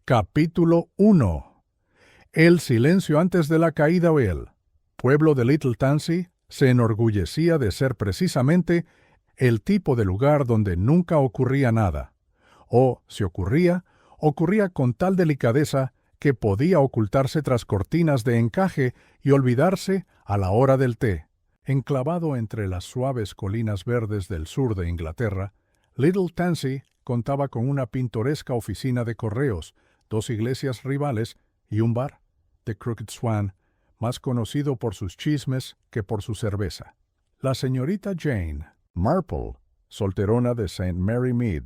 Capítulo 1. El silencio antes de la caída o el pueblo de Little Tansy se enorgullecía de ser precisamente el tipo de lugar donde nunca ocurría nada, o, si ocurría, ocurría con tal delicadeza que podía ocultarse tras cortinas de encaje y olvidarse a la hora del té. Enclavado entre las suaves colinas verdes del sur de Inglaterra, Little Tansy contaba con una pintoresca oficina de correos, 2 iglesias rivales y un bar, The Crooked Swan, más conocido por sus chismes que por su cerveza. La señorita Jane Marple, solterona de St. Mary Mead,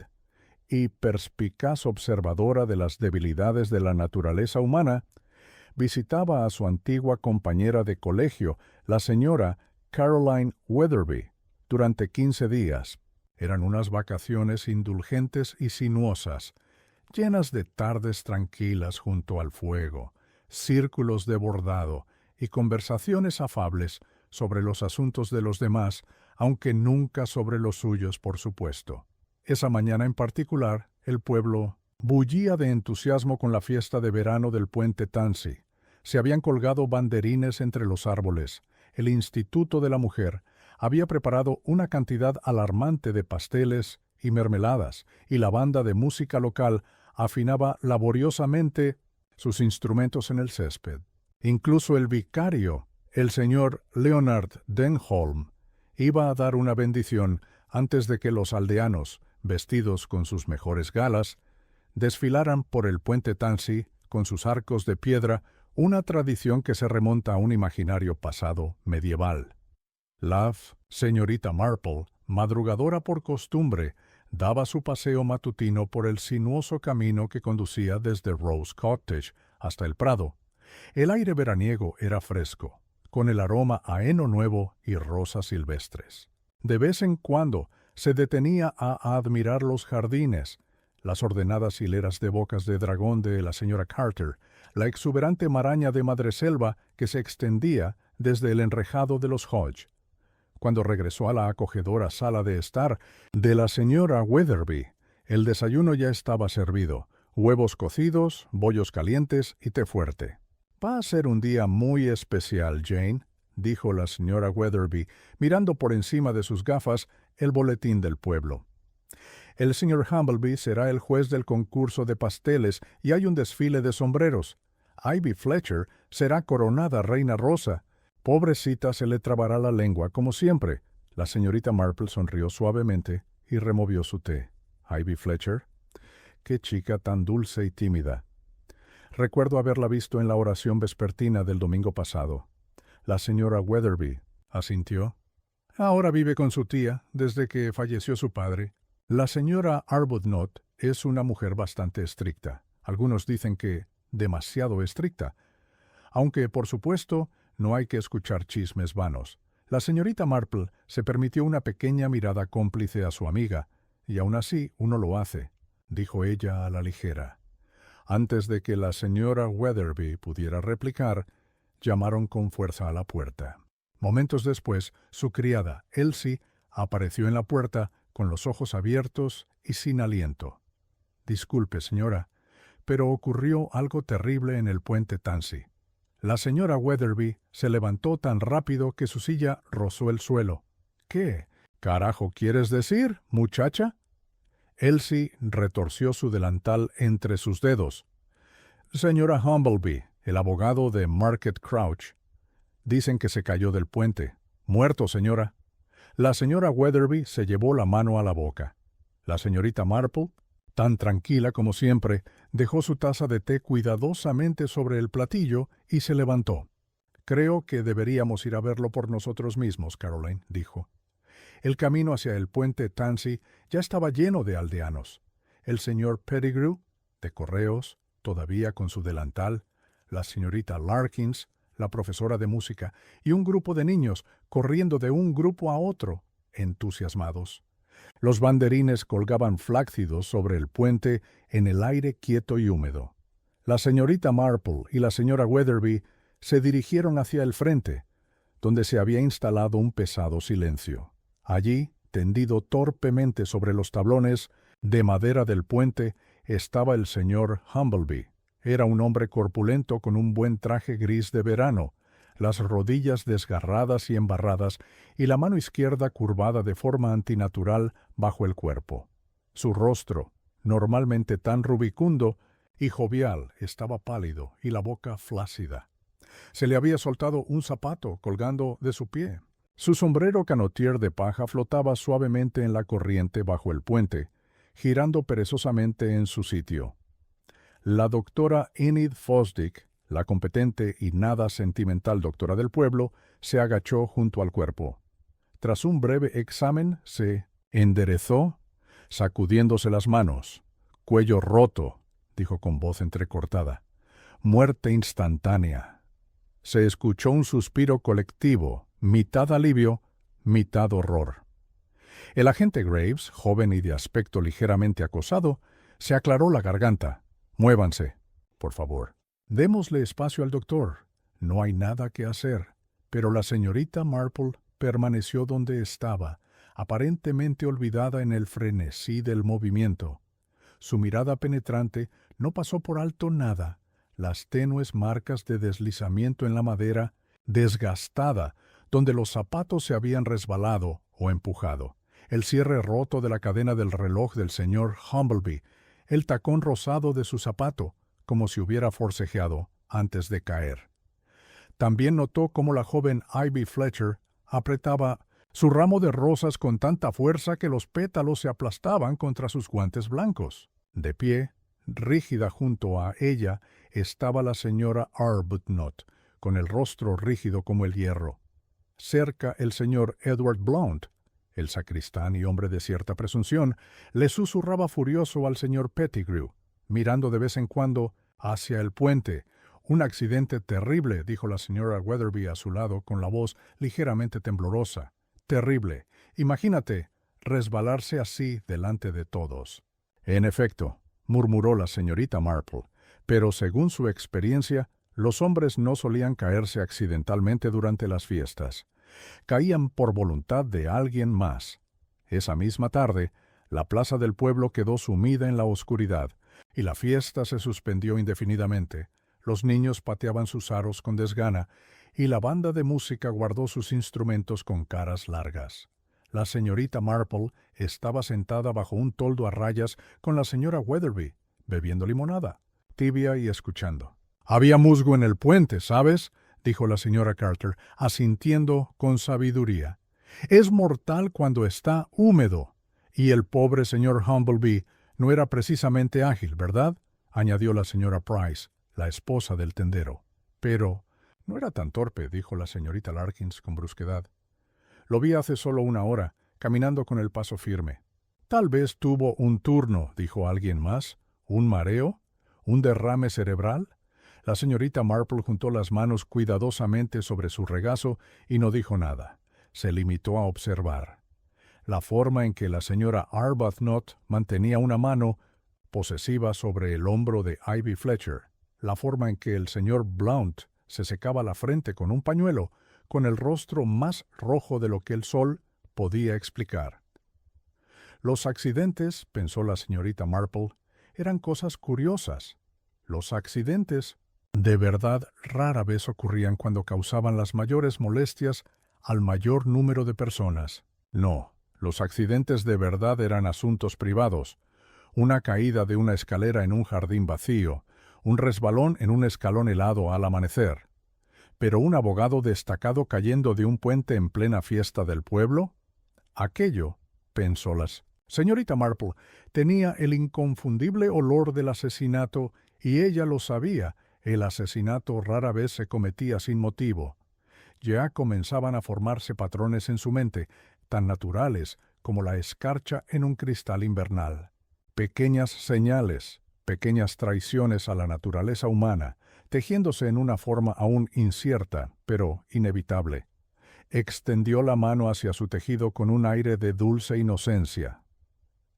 y perspicaz observadora de las debilidades de la naturaleza humana, visitaba a su antigua compañera de colegio, la señora Caroline Weatherby, durante 15 días. Eran unas vacaciones indulgentes y sinuosas, llenas de tardes tranquilas junto al fuego, círculos de bordado y conversaciones afables sobre los asuntos de los demás, aunque nunca sobre los suyos, por supuesto. Esa mañana en particular, el pueblo bullía de entusiasmo con la fiesta de verano del puente Tansy. Se habían colgado banderines entre los árboles. El Instituto de la Mujer había preparado una cantidad alarmante de pasteles y mermeladas, y la banda de música local afinaba laboriosamente sus instrumentos en el césped. Incluso el vicario, el señor Leonard Denholm, iba a dar una bendición antes de que los aldeanos, vestidos con sus mejores galas, desfilaran por el puente Tansy con sus arcos de piedra, una tradición que se remonta a un imaginario pasado medieval. La señorita Marple, madrugadora por costumbre, daba su paseo matutino por el sinuoso camino que conducía desde Rose Cottage hasta el Prado. El aire veraniego era fresco, con el aroma a heno nuevo y rosas silvestres. De vez en cuando se detenía a admirar los jardines, las ordenadas hileras de bocas de dragón de la señora Carter, la exuberante maraña de madreselva que se extendía desde el enrejado de los Hodge. Cuando regresó a la acogedora sala de estar de la señora Weatherby, el desayuno ya estaba servido, huevos cocidos, bollos calientes y té fuerte. «Va a ser un día muy especial, Jane», dijo la señora Weatherby, mirando por encima de sus gafas el boletín del pueblo. «El señor Humbleby será el juez del concurso de pasteles y hay un desfile de sombreros. Ivy Fletcher será coronada reina rosa. Pobrecita, se le trabará la lengua, como siempre». La señorita Marple sonrió suavemente y removió su té. «Ivy Fletcher. Qué chica tan dulce y tímida. Recuerdo haberla visto en la oración vespertina del domingo pasado». La señora Weatherby asintió. «Ahora vive con su tía, desde que falleció su padre. La señora Arbuthnot es una mujer bastante estricta. Algunos dicen que demasiado estricta. Aunque, por supuesto, no hay que escuchar chismes vanos. La señorita Marple se permitió una pequeña mirada cómplice a su amiga, y aún así uno lo hace», dijo ella a la ligera. Antes de que la señora Weatherby pudiera replicar, llamaron con fuerza a la puerta. Momentos después, su criada, Elsie, apareció en la puerta con los ojos abiertos y sin aliento. «Disculpe, señora, pero ocurrió algo terrible en el puente Tansy». La señora Weatherby se levantó tan rápido que su silla rozó el suelo. «¿Qué carajo quieres decir, muchacha?» Elsie retorció su delantal entre sus dedos. «Señora Humbleby, el abogado de Market Crouch. Dicen que se cayó del puente. Muerto, señora». La señora Weatherby se llevó la mano a la boca. La señorita Marple, tan tranquila como siempre, dejó su taza de té cuidadosamente sobre el platillo y se levantó. «Creo que deberíamos ir a verlo por nosotros mismos, Caroline», dijo. El camino hacia el puente Tansy ya estaba lleno de aldeanos. El señor Pettigrew, de correos, todavía con su delantal, la señorita Larkins, la profesora de música, y un grupo de niños corriendo de un grupo a otro, entusiasmados. Los banderines colgaban flácidos sobre el puente en el aire quieto y húmedo. La señorita Marple y la señora Weatherby se dirigieron hacia el frente, donde se había instalado un pesado silencio. Allí, tendido torpemente sobre los tablones de madera del puente, estaba el señor Humbleby, Era un hombre corpulento con un buen traje gris de verano, las rodillas desgarradas y embarradas, y la mano izquierda curvada de forma antinatural bajo el cuerpo. Su rostro, normalmente tan rubicundo y jovial, estaba pálido y la boca flácida. Se le había soltado un zapato colgando de su pie. Su sombrero canotier de paja flotaba suavemente en la corriente bajo el puente, girando perezosamente en su sitio. La doctora Enid Fosdick, la competente y nada sentimental doctora del pueblo, se agachó junto al cuerpo. Tras un breve examen, se enderezó, sacudiéndose las manos. «Cuello roto», dijo con voz entrecortada. «Muerte instantánea». Se escuchó un suspiro colectivo, mitad alivio, mitad horror. El agente Graves, joven y de aspecto ligeramente acosado, se aclaró la garganta. «Muévanse, por favor. Démosle espacio al doctor. No hay nada que hacer». Pero la señorita Marple permaneció donde estaba, aparentemente olvidada en el frenesí del movimiento. Su mirada penetrante no pasó por alto nada, las tenues marcas de deslizamiento en la madera, desgastada, donde los zapatos se habían resbalado o empujado, el cierre roto de la cadena del reloj del señor Humbleby, el tacón rosado de su zapato, como si hubiera forcejeado antes de caer. También notó cómo la joven Ivy Fletcher apretaba su ramo de rosas con tanta fuerza que los pétalos se aplastaban contra sus guantes blancos. De pie, rígida junto a ella, estaba la señora Arbuthnot, con el rostro rígido como el hierro. Cerca el señor Edward Blount, el sacristán y hombre de cierta presunción, le susurraba furioso al señor Pettigrew, mirando de vez en cuando hacia el puente. «Un accidente terrible», dijo la señora Weatherby a su lado con la voz ligeramente temblorosa. «Terrible. Imagínate resbalarse así delante de todos». «En efecto», murmuró la señorita Marple, «pero según su experiencia, los hombres no solían caerse accidentalmente durante las fiestas. Caían por voluntad de alguien más». Esa misma tarde, la plaza del pueblo quedó sumida en la oscuridad, y la fiesta se suspendió indefinidamente. Los niños pateaban sus aros con desgana, y la banda de música guardó sus instrumentos con caras largas. La señorita Marple estaba sentada bajo un toldo a rayas con la señora Weatherby, bebiendo limonada, tibia y escuchando. «Había musgo en el puente, ¿sabes?», dijo la señora Carter, asintiendo con sabiduría. «Es mortal cuando está húmedo. Y el pobre señor Humbleby no era precisamente ágil, ¿verdad?», añadió la señora Price, la esposa del tendero. «Pero no era tan torpe», dijo la señorita Larkins con brusquedad. «Lo vi hace solo una hora, caminando con el paso firme». «Tal vez tuvo un turno», dijo alguien más. «¿Un mareo? ¿Un derrame cerebral?». La señorita Marple juntó las manos cuidadosamente sobre su regazo y no dijo nada. Se limitó a observar. La forma en que la señora Arbuthnot mantenía una mano posesiva sobre el hombro de Ivy Fletcher, la forma en que el señor Blount se secaba la frente con un pañuelo, con el rostro más rojo de lo que el sol podía explicar. Los accidentes, pensó la señorita Marple, eran cosas curiosas. Los accidentes de verdad rara vez ocurrían cuando causaban las mayores molestias al mayor número de personas. No, los accidentes de verdad eran asuntos privados. Una caída de una escalera en un jardín vacío, un resbalón en un escalón helado al amanecer. Pero un abogado destacado cayendo de un puente en plena fiesta del pueblo, aquello, pensó la señorita Marple, tenía el inconfundible olor del asesinato y ella lo sabía. El asesinato rara vez se cometía sin motivo. Ya comenzaban a formarse patrones en su mente, tan naturales como la escarcha en un cristal invernal. Pequeñas señales, pequeñas traiciones a la naturaleza humana, tejiéndose en una forma aún incierta, pero inevitable. Extendió la mano hacia su tejido con un aire de dulce inocencia.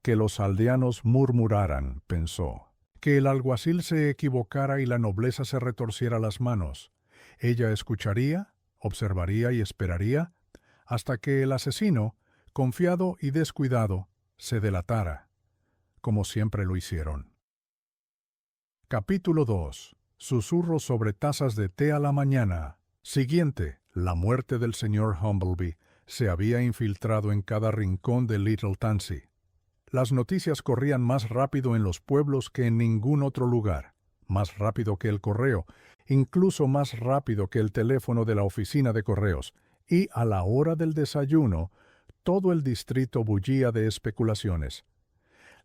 Que los aldeanos murmuraran, pensó. Que el alguacil se equivocara y la nobleza se retorciera las manos. Ella escucharía, observaría y esperaría, hasta que el asesino, confiado y descuidado, se delatara, como siempre lo hicieron. Capítulo 2. Susurros sobre tazas de té a la mañana. Siguiente. La muerte del señor Humbleby se había infiltrado en cada rincón de Little Tansy. Las noticias corrían más rápido en los pueblos que en ningún otro lugar, más rápido que el correo, incluso más rápido que el teléfono de la oficina de correos, y a la hora del desayuno, todo el distrito bullía de especulaciones.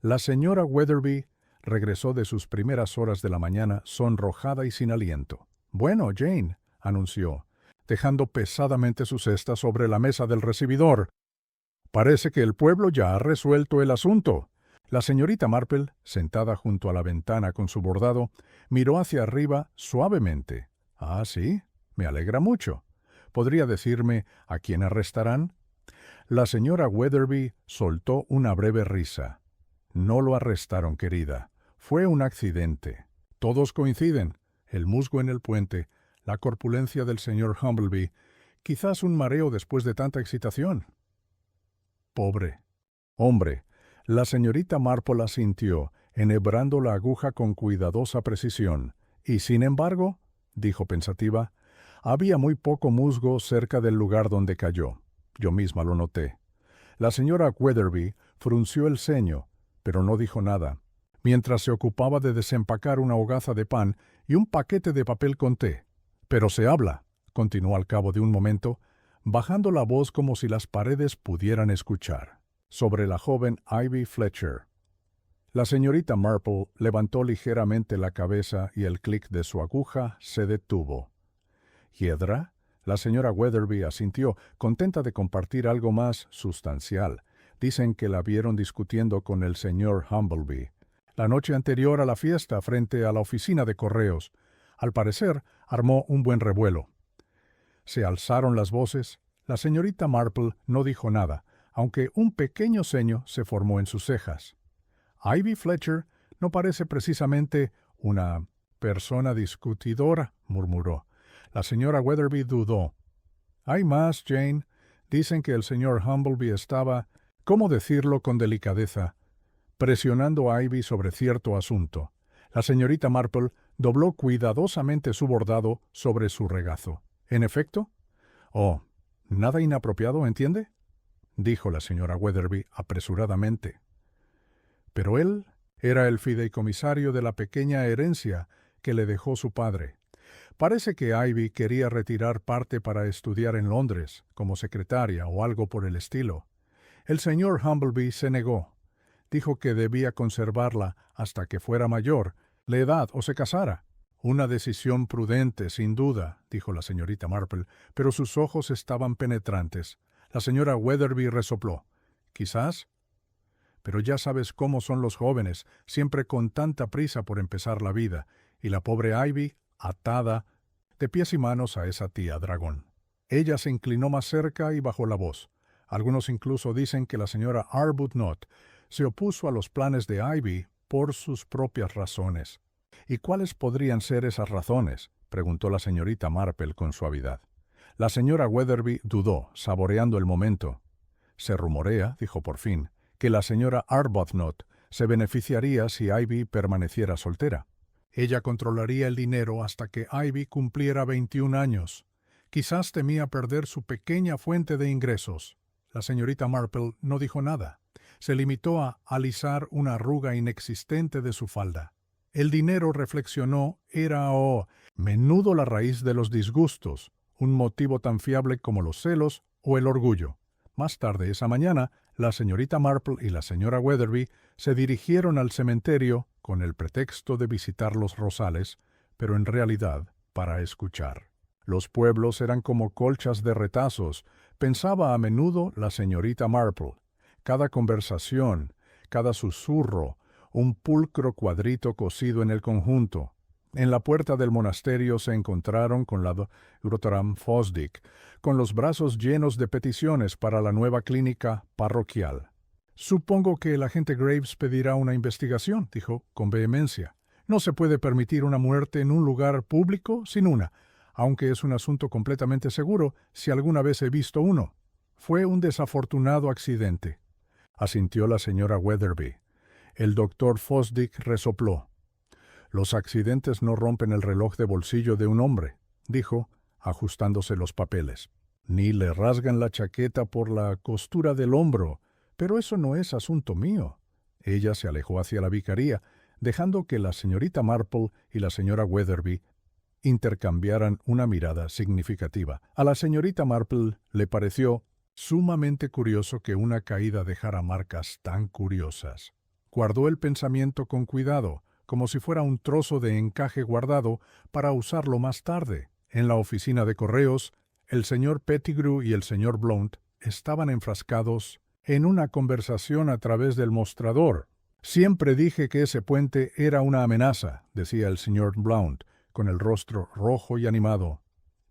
La señora Weatherby regresó de sus primeras horas de la mañana sonrojada y sin aliento. «Bueno, Jane», anunció, dejando pesadamente su cesta sobre la mesa del recibidor. «Parece que el pueblo ya ha resuelto el asunto». La señorita Marple, sentada junto a la ventana con su bordado, miró hacia arriba suavemente. «Ah, sí, me alegra mucho. ¿Podría decirme a quién arrestarán?» La señora Weatherby soltó una breve risa. «No lo arrestaron, querida. Fue un accidente. Todos coinciden. El musgo en el puente, la corpulencia del señor Humbleby, quizás un mareo después de tanta excitación». «Pobre hombre». La señorita Marple asintió, enhebrando la aguja con cuidadosa precisión. «Y sin embargo», dijo pensativa, «había muy poco musgo cerca del lugar donde cayó. Yo misma lo noté». La señora Weatherby frunció el ceño, pero no dijo nada, mientras se ocupaba de desempacar una hogaza de pan y un paquete de papel con té. «Pero se habla», continuó al cabo de un momento, bajando la voz como si las paredes pudieran escuchar, «sobre la joven Ivy Fletcher». La señorita Marple levantó ligeramente la cabeza y el clic de su aguja se detuvo. «¿Hiedra?» La señora Weatherby asintió, contenta de compartir algo más sustancial. «Dicen que la vieron discutiendo con el señor Humbleby la noche anterior a la fiesta frente a la oficina de correos. Al parecer, armó un buen revuelo». Se alzaron las voces. La señorita Marple no dijo nada, aunque un pequeño ceño se formó en sus cejas. «Ivy Fletcher no parece precisamente una persona discutidora», murmuró. La señora Weatherby dudó. «Hay más, Jane. Dicen que el señor Humbleby estaba, ¿cómo decirlo con delicadeza?, presionando a Ivy sobre cierto asunto». La señorita Marple dobló cuidadosamente su bordado sobre su regazo. «¿En efecto?» «Oh, nada inapropiado, ¿entiende?», dijo la señora Weatherby apresuradamente. «Pero él era el fideicomisario de la pequeña herencia que le dejó su padre. Parece que Ivy quería retirar parte para estudiar en Londres, como secretaria o algo por el estilo. El señor Humbleby se negó. Dijo que debía conservarla hasta que fuera mayor, la edad o se casara». «Una decisión prudente, sin duda», dijo la señorita Marple, pero sus ojos estaban penetrantes. La señora Weatherby resopló. «Quizás. Pero ya sabes cómo son los jóvenes, siempre con tanta prisa por empezar la vida, y la pobre Ivy, atada de pies y manos a esa tía dragón». Ella se inclinó más cerca y bajó la voz. «Algunos incluso dicen que la señora Arbuthnot se opuso a los planes de Ivy por sus propias razones». «¿Y cuáles podrían ser esas razones?», preguntó la señorita Marple con suavidad. La señora Weatherby dudó, saboreando el momento. «Se rumorea», dijo por fin, «que la señora Arbuthnot se beneficiaría si Ivy permaneciera soltera. Ella controlaría el dinero hasta que Ivy cumpliera 21 años. Quizás temía perder su pequeña fuente de ingresos». La señorita Marple no dijo nada. Se limitó a alisar una arruga inexistente de su falda. El dinero, reflexionó, era, menudo la raíz de los disgustos, un motivo tan fiable como los celos o el orgullo. Más tarde esa mañana, la señorita Marple y la señora Weatherby se dirigieron al cementerio con el pretexto de visitar los rosales, pero en realidad para escuchar. Los pueblos eran como colchas de retazos, pensaba a menudo la señorita Marple. Cada conversación, cada susurro, un pulcro cuadrito cosido en el conjunto. En la puerta del monasterio se encontraron con la doctora Fosdick, con los brazos llenos de peticiones para la nueva clínica parroquial. «Supongo que el agente Graves pedirá una investigación», dijo con vehemencia. «No se puede permitir una muerte en un lugar público sin una, aunque es un asunto completamente seguro si alguna vez he visto uno. Fue un desafortunado accidente», asintió la señora Weatherby. El doctor Fosdick resopló. Los accidentes no rompen el reloj de bolsillo de un hombre, dijo, ajustándose los papeles. Ni le rasgan la chaqueta por la costura del hombro, pero eso no es asunto mío. Ella se alejó hacia la vicaría, dejando que la señorita Marple y la señora Weatherby intercambiaran una mirada significativa. A la señorita Marple le pareció sumamente curioso que una caída dejara marcas tan curiosas. Guardó el pensamiento con cuidado, como si fuera un trozo de encaje guardado para usarlo más tarde. En la oficina de correos, el señor Pettigrew y el señor Blount estaban enfrascados en una conversación a través del mostrador. «Siempre dije que ese puente era una amenaza», decía el señor Blount, con el rostro rojo y animado.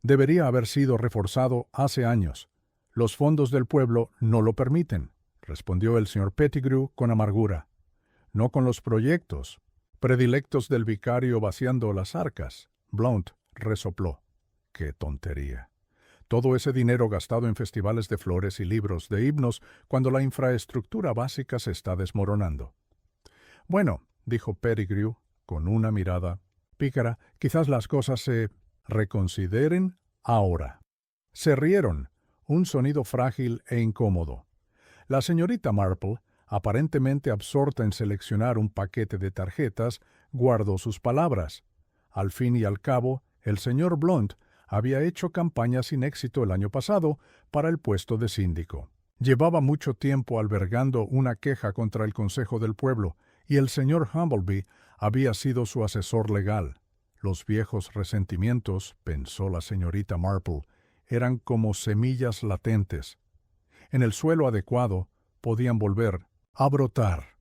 «Debería haber sido reforzado hace años. Los fondos del pueblo no lo permiten», respondió el señor Pettigrew con amargura. «No con los proyectos predilectos del vicario vaciando las arcas». Blount resopló. «¡Qué tontería! Todo ese dinero gastado en festivales de flores y libros de himnos cuando la infraestructura básica se está desmoronando». «Bueno», dijo Pettigrew, con una mirada pícara, «quizás las cosas se reconsideren ahora». Se rieron, un sonido frágil e incómodo. La señorita Marple, aparentemente absorta en seleccionar un paquete de tarjetas, guardó sus palabras. Al fin y al cabo, el señor Blount había hecho campaña sin éxito el año pasado para el puesto de síndico. Llevaba mucho tiempo albergando una queja contra el Consejo del Pueblo, y el señor Humbleby había sido su asesor legal. Los viejos resentimientos, pensó la señorita Marple, eran como semillas latentes. En el suelo adecuado podían volver a brotar.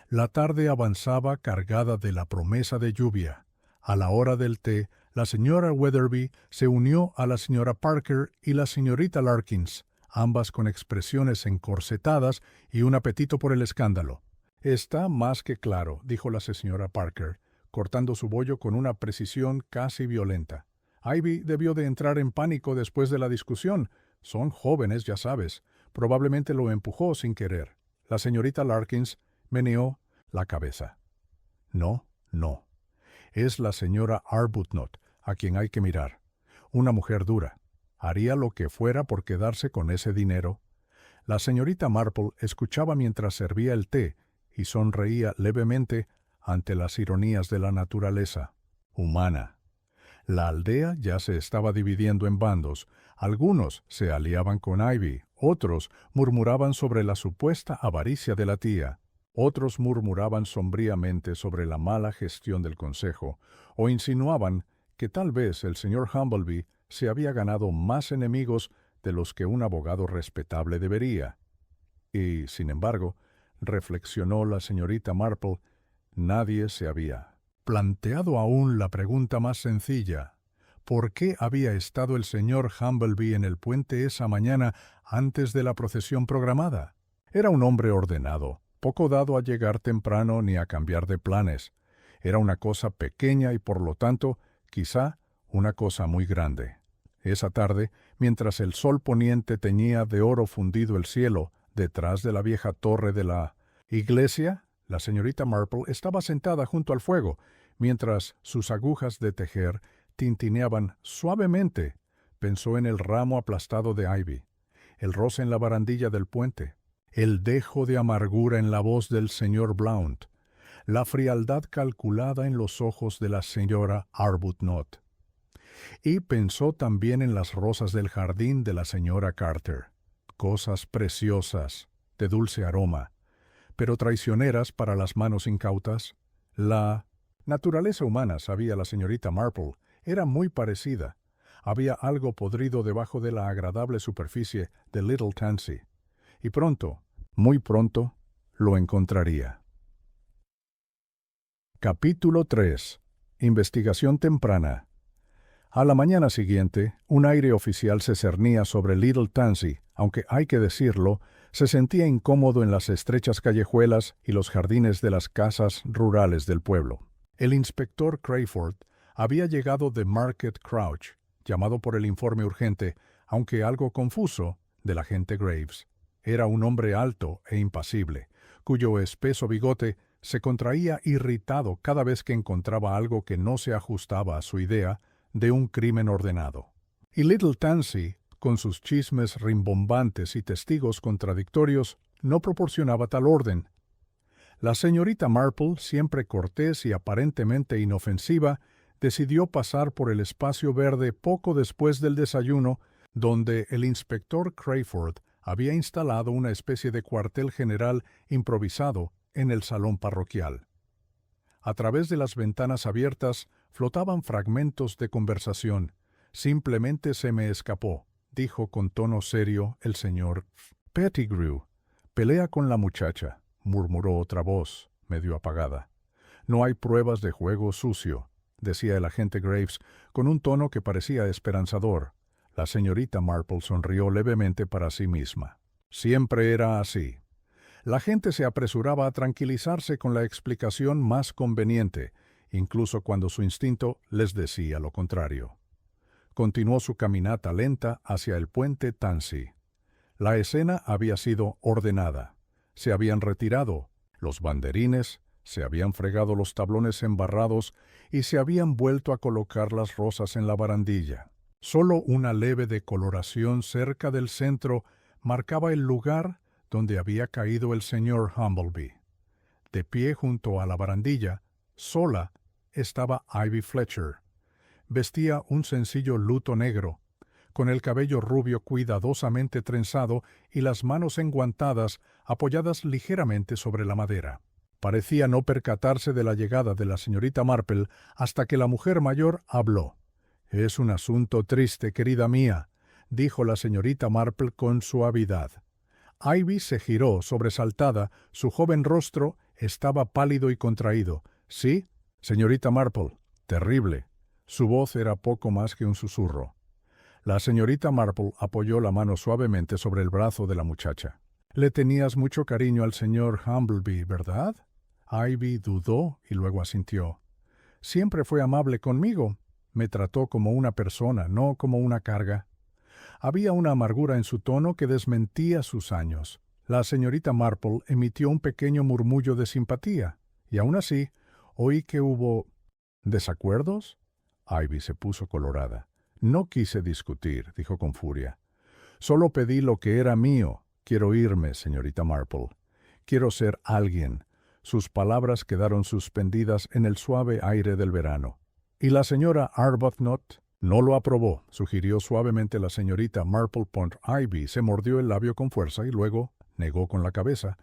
La tarde avanzaba cargada de la promesa de lluvia. A la hora del té, la señora Weatherby se unió a la señora Parker y la señorita Larkins, ambas con expresiones encorsetadas y un apetito por el escándalo. «Está más que claro», dijo la señora Parker, cortando su bollo con una precisión casi violenta. «Ivy debió de entrar en pánico después de la discusión. Son jóvenes, ya sabes. Probablemente lo empujó sin querer». La señorita Larkins meneó la cabeza. «No, no. Es la señora Arbuthnot a quien hay que mirar. Una mujer dura. Haría lo que fuera por quedarse con ese dinero». La señorita Marple escuchaba mientras servía el té y sonreía levemente ante las ironías de la naturaleza humana. La aldea ya se estaba dividiendo en bandos. Algunos se aliaban con Ivy, otros murmuraban sobre la supuesta avaricia de la tía, otros murmuraban sombríamente sobre la mala gestión del consejo, o insinuaban que tal vez el señor Humbleby se había ganado más enemigos de los que un abogado respetable debería. Y, sin embargo, reflexionó la señorita Marple, nadie se había planteado aún la pregunta más sencilla: ¿por qué había estado el señor Humbleby en el puente esa mañana antes de la procesión programada? Era un hombre ordenado, poco dado a llegar temprano ni a cambiar de planes. Era una cosa pequeña y, por lo tanto, quizá una cosa muy grande. Esa tarde, mientras el sol poniente teñía de oro fundido el cielo, detrás de la vieja torre de la iglesia, la señorita Marple estaba sentada junto al fuego, mientras sus agujas de tejer tintineaban suavemente. Pensó en el ramo aplastado de Ivy, el roce en la barandilla del puente, el dejo de amargura en la voz del señor Blount, la frialdad calculada en los ojos de la señora Arbuthnot. Y pensó también en las rosas del jardín de la señora Carter, cosas preciosas, de dulce aroma, pero traicioneras para las manos incautas. La naturaleza humana, sabía la señorita Marple, era muy parecida. Había algo podrido debajo de la agradable superficie de Little Tansy, y pronto, muy pronto, lo encontraría. Capítulo 3. Investigación temprana. A la mañana siguiente, un aire oficial se cernía sobre Little Tansy, aunque hay que decirlo, se sentía incómodo en las estrechas callejuelas y los jardines de las casas rurales del pueblo. El inspector Crayford había llegado de Market Crouch, llamado por el informe urgente, aunque algo confuso, del agente Graves. Era un hombre alto e impasible, cuyo espeso bigote Se contraía irritado cada vez que encontraba algo que no se ajustaba a su idea de un crimen ordenado. Y Little Tansy, con sus chismes rimbombantes y testigos contradictorios, no proporcionaba tal orden. La señorita Marple, siempre cortés y aparentemente inofensiva, decidió pasar por el espacio verde poco después del desayuno, donde el inspector Crayford había instalado una especie de cuartel general improvisado en el salón parroquial. A través de las ventanas abiertas flotaban fragmentos de conversación. «Simplemente se me escapó», dijo con tono serio el señor Pettigrew. «Pelea con la muchacha», murmuró otra voz, medio apagada. «No hay pruebas de juego sucio», decía el agente Graves, con un tono que parecía esperanzador. La señorita Marple sonrió levemente para sí misma. Siempre era así. La gente se apresuraba a tranquilizarse con la explicación más conveniente, incluso cuando su instinto les decía lo contrario. Continuó su caminata lenta hacia el puente Tansy. La escena había sido ordenada. Se habían retirado los banderines, se habían fregado los tablones embarrados y se habían vuelto a colocar las rosas en la barandilla. Solo una leve decoloración cerca del centro marcaba el lugar donde había caído el señor Humbleby. De pie junto a la barandilla, sola, estaba Ivy Fletcher. Vestía un sencillo luto negro, con el cabello rubio cuidadosamente trenzado y las manos enguantadas apoyadas ligeramente sobre la madera. Parecía no percatarse de la llegada de la señorita Marple hasta que la mujer mayor habló. «Es un asunto triste, querida mía», dijo la señorita Marple con suavidad. Ivy se giró, sobresaltada, su joven rostro estaba pálido y contraído. «¿Sí, señorita Marple? Terrible». Su voz era poco más que un susurro. La señorita Marple apoyó la mano suavemente sobre el brazo de la muchacha. «Le tenías mucho cariño al señor Humbleby, ¿verdad?» Ivy dudó y luego asintió. «Siempre fue amable conmigo. Me trató como una persona, no como una carga». Había una amargura en su tono que desmentía sus años. La señorita Marple emitió un pequeño murmullo de simpatía, y aún así oí que hubo... ¿Desacuerdos? Ivy se puso colorada. «No quise discutir», dijo con furia. «Solo pedí lo que era mío. Quiero irme, señorita Marple. Quiero ser alguien». Sus palabras quedaron suspendidas en el suave aire del verano. «¿Y la señora Arbuthnot?» «No lo aprobó», sugirió suavemente la señorita Marple. Ivy se mordió el labio con fuerza y luego negó con la cabeza.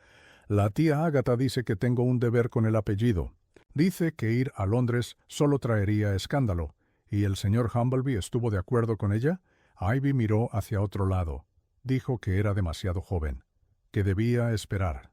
«La tía Agatha dice que tengo un deber con el apellido. Dice que ir a Londres solo traería escándalo. ¿Y el señor Humbleby estuvo de acuerdo con ella?» Ivy miró hacia otro lado. Dijo que era demasiado joven, que debía esperar.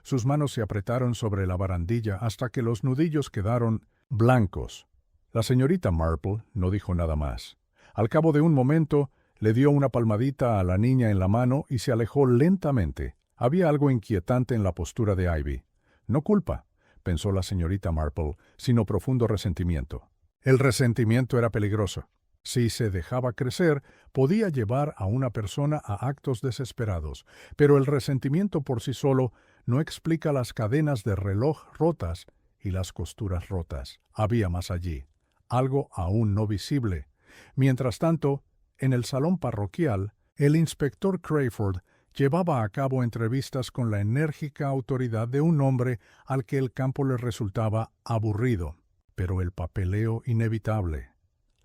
Sus manos se apretaron sobre la barandilla hasta que los nudillos quedaron blancos. La señorita Marple no dijo nada más. Al cabo de un momento, le dio una palmadita a la niña en la mano y se alejó lentamente. Había algo inquietante en la postura de Ivy. «No culpa», pensó la señorita Marple, sino profundo resentimiento. El resentimiento era peligroso. Si se dejaba crecer, podía llevar a una persona a actos desesperados, pero el resentimiento por sí solo no explica las cadenas de reloj rotas y las costuras rotas. Había más allí, algo aún no visible. Mientras tanto, en el salón parroquial, el inspector Crayford llevaba a cabo entrevistas con la enérgica autoridad de un hombre al que el campo le resultaba aburrido, pero el papeleo inevitable.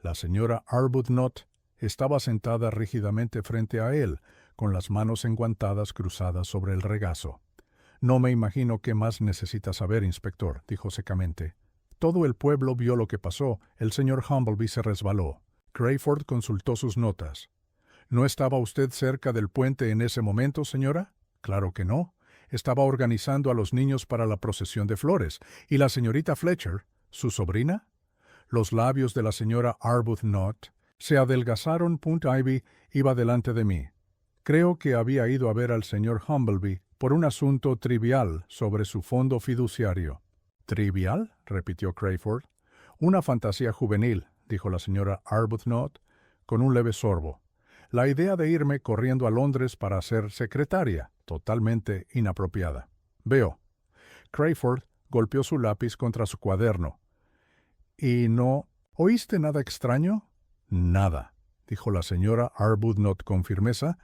La señora Arbuthnot estaba sentada rígidamente frente a él, con las manos enguantadas cruzadas sobre el regazo. «No me imagino qué más necesita saber, inspector», dijo secamente. «Todo el pueblo vio lo que pasó. El señor Humbleby se resbaló». Crayford consultó sus notas. «¿No estaba usted cerca del puente en ese momento, señora?» «Claro que no. Estaba organizando a los niños para la procesión de flores. ¿Y la señorita Fletcher, su sobrina?» Los labios de la señora Arbuthnot se adelgazaron. Ivy iba delante de mí. Creo que había ido a ver al señor Humbleby por un asunto trivial sobre su fondo fiduciario. «¿Trivial?», repitió Crayford. «Una fantasía juvenil», dijo la señora Arbuthnot, con un leve sorbo. «La idea de irme corriendo a Londres para ser secretaria, totalmente inapropiada». «Veo». Crayford golpeó su lápiz contra su cuaderno. —¿Y no oíste nada extraño? —Nada —dijo la señora Arbuthnot con firmeza.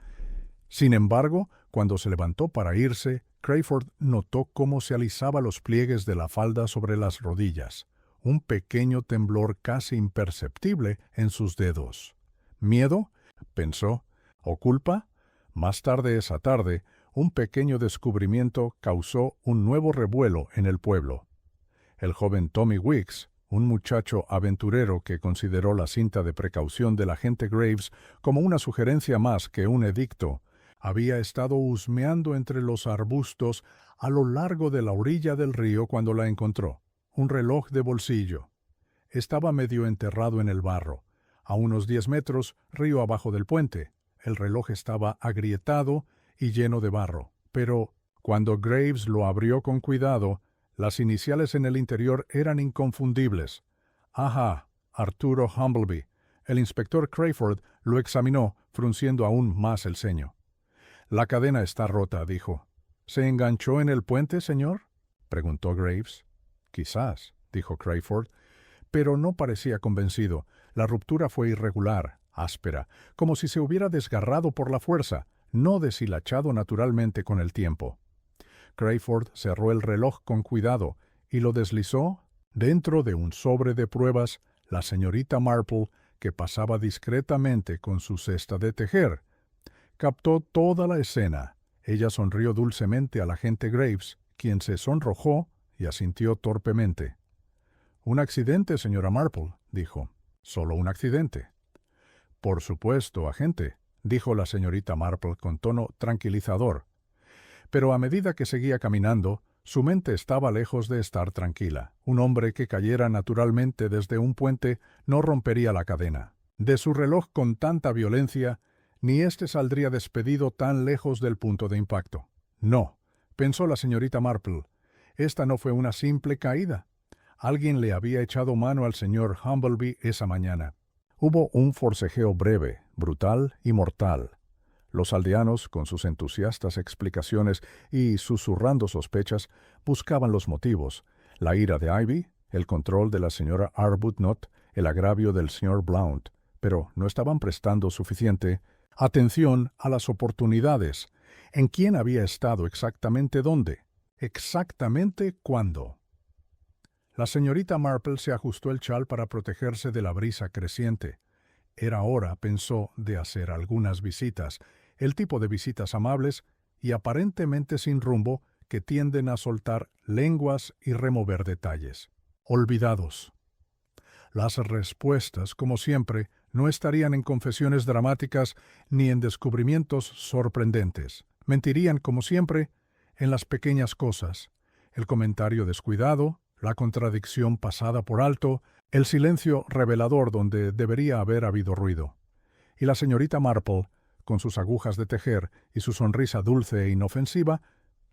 Sin embargo, cuando se levantó para irse, Crayford notó cómo se alisaba los pliegues de la falda sobre las rodillas, un pequeño temblor casi imperceptible en sus dedos. ¿Miedo?, pensó. ¿O culpa? Más tarde esa tarde, un pequeño descubrimiento causó un nuevo revuelo en el pueblo. El joven Tommy Weeks, un muchacho aventurero que consideró la cinta de precaución del agente Graves como una sugerencia más que un edicto, había estado husmeando entre los arbustos a lo largo de la orilla del río cuando la encontró. Un reloj de bolsillo. Estaba medio enterrado en el barro, a unos 10 metros río abajo del puente. El reloj estaba agrietado y lleno de barro, pero cuando Graves lo abrió con cuidado, las iniciales en el interior eran inconfundibles. «Ajá, Arturo Humbleby». El inspector Crayford lo examinó, frunciendo aún más el ceño. «La cadena está rota», dijo. «¿Se enganchó en el puente, señor?», preguntó Graves. «Quizás», dijo Crayford, pero no parecía convencido. La ruptura fue irregular, áspera, como si se hubiera desgarrado por la fuerza, no deshilachado naturalmente con el tiempo. Crayford cerró el reloj con cuidado y lo deslizó dentro de un sobre de pruebas. La señorita Marple, que pasaba discretamente con su cesta de tejer, captó toda la escena. Ella sonrió dulcemente al agente Graves, quien se sonrojó y asintió torpemente. «Un accidente, señora Marple», dijo. «Solo un accidente». «Por supuesto, agente», dijo la señorita Marple con tono tranquilizador. Pero a medida que seguía caminando, su mente estaba lejos de estar tranquila. Un hombre que cayera naturalmente desde un puente no rompería la cadena. De su reloj con tanta violencia, ni éste saldría despedido tan lejos del punto de impacto. No, pensó la señorita Marple, esta no fue una simple caída. Alguien le había echado mano al señor Humbleby esa mañana. Hubo un forcejeo breve, brutal y mortal. Los aldeanos, con sus entusiastas explicaciones y susurrando sospechas, buscaban los motivos: la ira de Ivy, el control de la señora Arbuthnot, el agravio del señor Blount, pero no estaban prestando suficiente atención a las oportunidades. ¿En quién había estado exactamente dónde? ¿Exactamente cuándo? La señorita Marple se ajustó el chal para protegerse de la brisa creciente. Era hora, pensó, de hacer algunas visitas, el tipo de visitas amables y aparentemente sin rumbo que tienden a soltar lenguas y remover detalles. Olvidados. Las respuestas, como siempre, no estarían en confesiones dramáticas ni en descubrimientos sorprendentes. Mentirían, como siempre, en las pequeñas cosas: el comentario descuidado, la contradicción pasada por alto, el silencio revelador donde debería haber habido ruido. Y la señorita Marple, con sus agujas de tejer y su sonrisa dulce e inofensiva,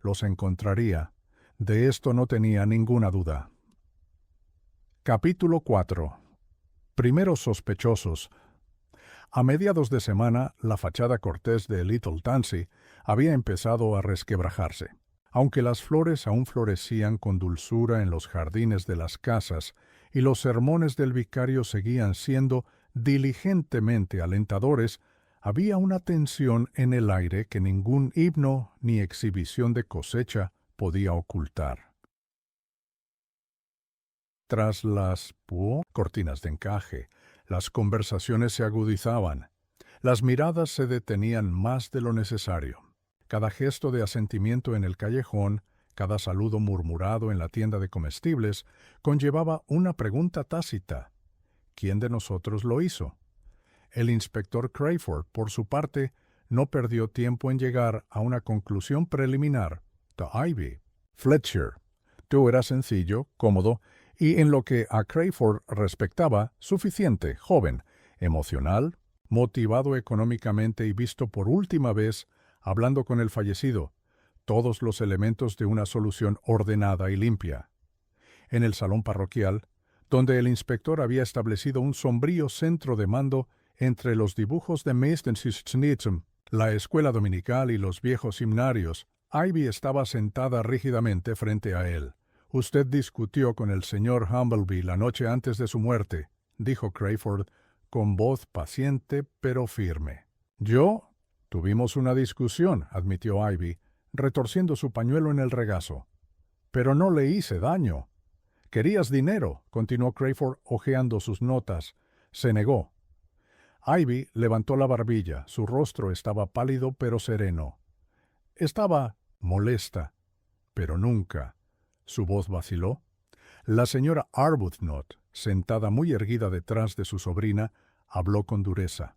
los encontraría. De esto no tenía ninguna duda. Capítulo 4. Primeros sospechosos. A mediados de semana, la fachada cortés de Little Tansey había empezado a resquebrajarse. Aunque las flores aún florecían con dulzura en los jardines de las casas y los sermones del vicario seguían siendo diligentemente alentadores, había una tensión en el aire que ningún himno ni exhibición de cosecha podía ocultar. Tras las cortinas de encaje, las conversaciones se agudizaban. Las miradas se detenían más de lo necesario. Cada gesto de asentimiento en el callejón, cada saludo murmurado en la tienda de comestibles, conllevaba una pregunta tácita: ¿quién de nosotros lo hizo? El inspector Crayford, por su parte, no perdió tiempo en llegar a una conclusión preliminar. The Ivy. Fletcher. Todo era sencillo, cómodo, y en lo que a Crayford respectaba, suficiente, joven, emocional, motivado económicamente y visto por última vez hablando con el fallecido, todos los elementos de una solución ordenada y limpia. En el salón parroquial, donde el inspector había establecido un sombrío centro de mando entre los dibujos de Meistersitznitzum, la escuela dominical y los viejos himnarios, Ivy estaba sentada rígidamente frente a él, Usted discutió con el señor Humbleby la noche antes de su muerte, dijo Crayford, con voz paciente pero firme. ¿Yo? Tuvimos una discusión, admitió Ivy, retorciendo su pañuelo en el regazo. Pero no le hice daño. Querías dinero, continuó Crayford hojeando sus notas. Se negó. Ivy levantó la barbilla. Su rostro estaba pálido pero sereno. Estaba molesta, pero nunca. Su voz vaciló. La señora Arbuthnot, sentada muy erguida detrás de su sobrina, habló con dureza.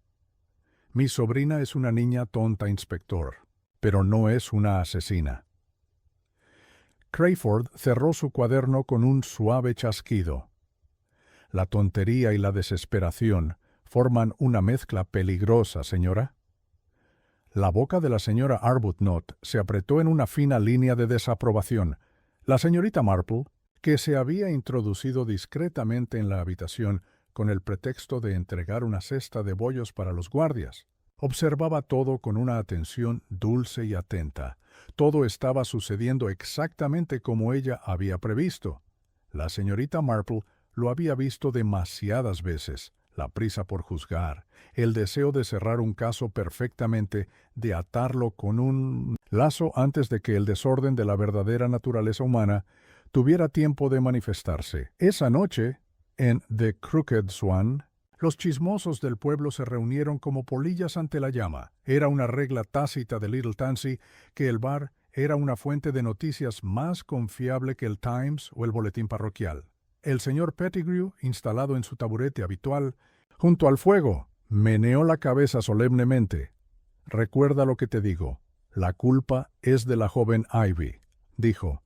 Mi sobrina es una niña tonta, inspector, pero no es una asesina. Crayford cerró su cuaderno con un suave chasquido. La tontería y la desesperación forman una mezcla peligrosa, señora. La boca de la señora Arbuthnot se apretó en una fina línea de desaprobación. La señorita Marple, que se había introducido discretamente en la habitación con el pretexto de entregar una cesta de bollos para los guardias, observaba todo con una atención dulce y atenta. Todo estaba sucediendo exactamente como ella había previsto. La señorita Marple lo había visto demasiadas veces. La prisa por juzgar, el deseo de cerrar un caso perfectamente, de atarlo con un lazo antes de que el desorden de la verdadera naturaleza humana tuviera tiempo de manifestarse. Esa noche, en The Crooked Swan, los chismosos del pueblo se reunieron como polillas ante la llama. Era una regla tácita de Little Tansy que el bar era una fuente de noticias más confiable que el Times o el boletín parroquial. El señor Pettigrew, instalado en su taburete habitual, junto al fuego, meneó la cabeza solemnemente. «Recuerda lo que te digo. La culpa es de la joven Ivy», dijo,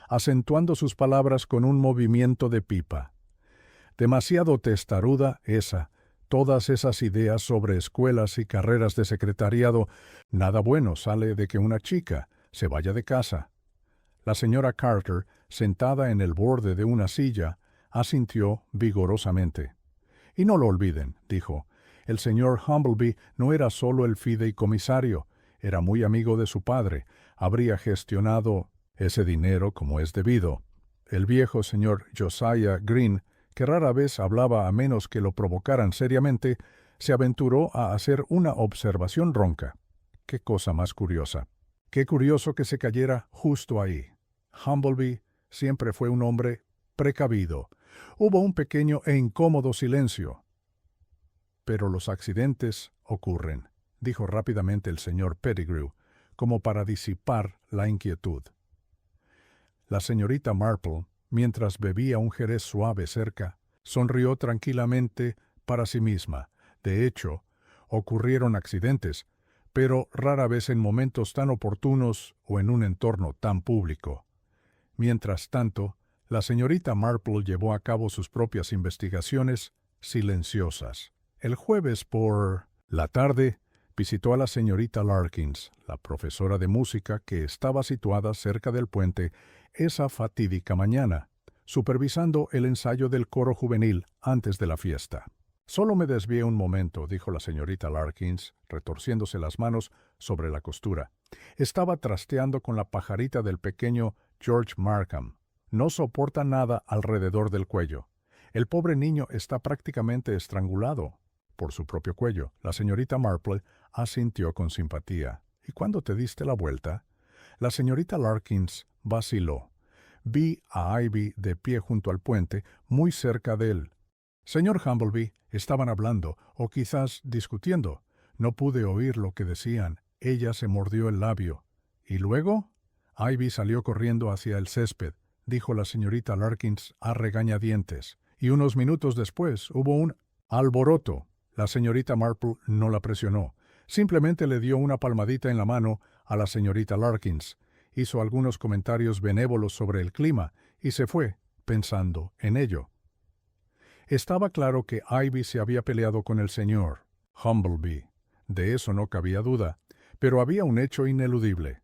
acentuando sus palabras con un movimiento de pipa. «Demasiado testaruda esa. Todas esas ideas sobre escuelas y carreras de secretariado. Nada bueno sale de que una chica se vaya de casa». La señora Carter, sentada en el borde de una silla, asintió vigorosamente. «Y no lo olviden», dijo, «el señor Humbleby no era solo el fideicomisario, era muy amigo de su padre, habría gestionado ese dinero como es debido. El viejo señor Josiah Green, que rara vez hablaba a menos que lo provocaran seriamente, se aventuró a hacer una observación ronca. Qué cosa más curiosa. Qué curioso que se cayera justo ahí. Humbleby siempre fue un hombre precavido. Hubo un pequeño e incómodo silencio. «Pero los accidentes ocurren», dijo rápidamente el señor Pettigrew, como para disipar la inquietud. La señorita Marple, mientras bebía un jerez suave cerca, sonrió tranquilamente para sí misma. De hecho, ocurrieron accidentes, pero rara vez en momentos tan oportunos o en un entorno tan público. Mientras tanto, la señorita Marple llevó a cabo sus propias investigaciones, silenciosas. El jueves por la tarde visitó a la señorita Larkins, la profesora de música que estaba situada cerca del puente esa fatídica mañana, supervisando el ensayo del coro juvenil antes de la fiesta. «Solo me desvié un momento», dijo la señorita Larkins, retorciéndose las manos sobre la costura. «Estaba trasteando con la pajarita del pequeño George Markham. No soporta nada alrededor del cuello. El pobre niño está prácticamente estrangulado por su propio cuello». La señorita Marple asintió con simpatía. «¿Y cuándo te diste la vuelta?» La señorita Larkins vaciló. Vi a Ivy de pie junto al puente, muy cerca de él. «Señor Humbleby, estaban hablando, o quizás discutiendo. No pude oír lo que decían. Ella se mordió el labio. ¿Y luego?» Ivy salió corriendo hacia el césped, dijo la señorita Larkins a regañadientes, y unos minutos después hubo un alboroto. La señorita Marple no la presionó. Simplemente le dio una palmadita en la mano a la señorita Larkins, hizo algunos comentarios benévolos sobre el clima y se fue, pensando en ello. Estaba claro que Ivy se había peleado con el señor Humbleby. De eso no cabía duda, pero había un hecho ineludible.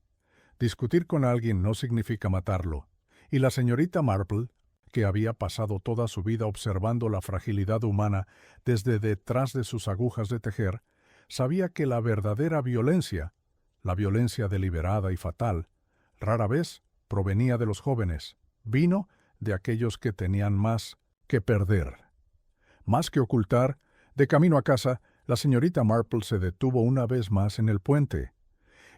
Discutir con alguien no significa matarlo, y la señorita Marple, que había pasado toda su vida observando la fragilidad humana desde detrás de sus agujas de tejer, sabía que la verdadera violencia, la violencia deliberada y fatal, rara vez provenía de los jóvenes. Vino de aquellos que tenían más que perder. Más que ocultar, de camino a casa, la señorita Marple se detuvo una vez más en el puente.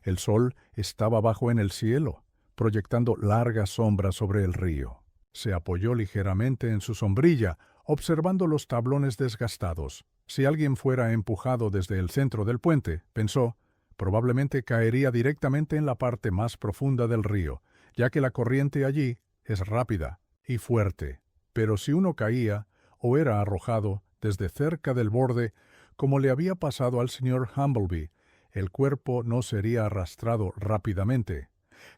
El sol estaba bajo en el cielo, proyectando largas sombras sobre el río. Se apoyó ligeramente en su sombrilla, observando los tablones desgastados. Si alguien fuera empujado desde el centro del puente, pensó, probablemente caería directamente en la parte más profunda del río, ya que la corriente allí es rápida y fuerte. Pero si uno caía o era arrojado desde cerca del borde, como le había pasado al señor Humbleby, el cuerpo no sería arrastrado rápidamente.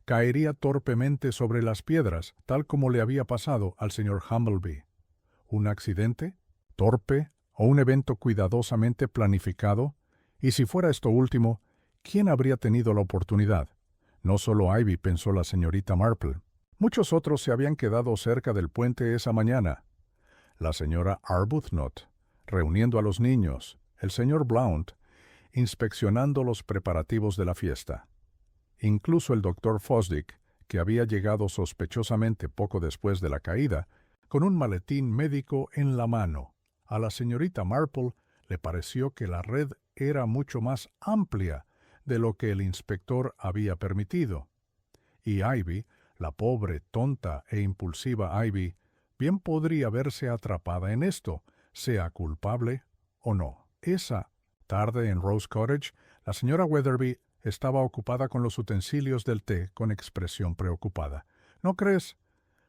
Caería torpemente sobre las piedras, tal como le había pasado al señor Humbleby. ¿Un accidente? ¿Torpe? ¿O un evento cuidadosamente planificado? Y si fuera esto último, ¿quién habría tenido la oportunidad? No solo Ivy, pensó la señorita Marple. Muchos otros se habían quedado cerca del puente esa mañana. La señora Arbuthnot, reuniendo a los niños, el señor Blount, inspeccionando los preparativos de la fiesta. Incluso el doctor Fosdick, que había llegado sospechosamente poco después de la caída, con un maletín médico en la mano. A la señorita Marple le pareció que la red era mucho más amplia de lo que el inspector había permitido. Y Ivy, la pobre, tonta e impulsiva Ivy, bien podría verse atrapada en esto, sea culpable o no. Esa tarde en Rose Cottage, la señora Weatherby estaba ocupada con los utensilios del té con expresión preocupada. ¿No crees?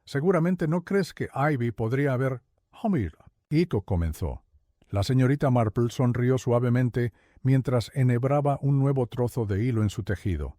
Seguramente no crees que Ivy podría haber... Mira. Ito comenzó. La señorita Marple sonrió suavemente mientras enhebraba un nuevo trozo de hilo en su tejido.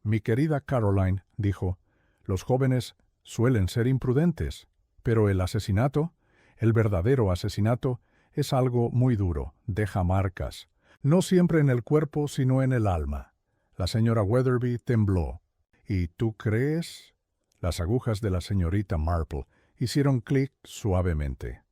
Mi querida Caroline, dijo, los jóvenes suelen ser imprudentes, pero el asesinato, el verdadero asesinato, es algo muy duro, deja marcas, no siempre en el cuerpo sino en el alma. La señora Weatherby tembló. ¿Y tú crees? Las agujas de la señorita Marple hicieron clic suavemente.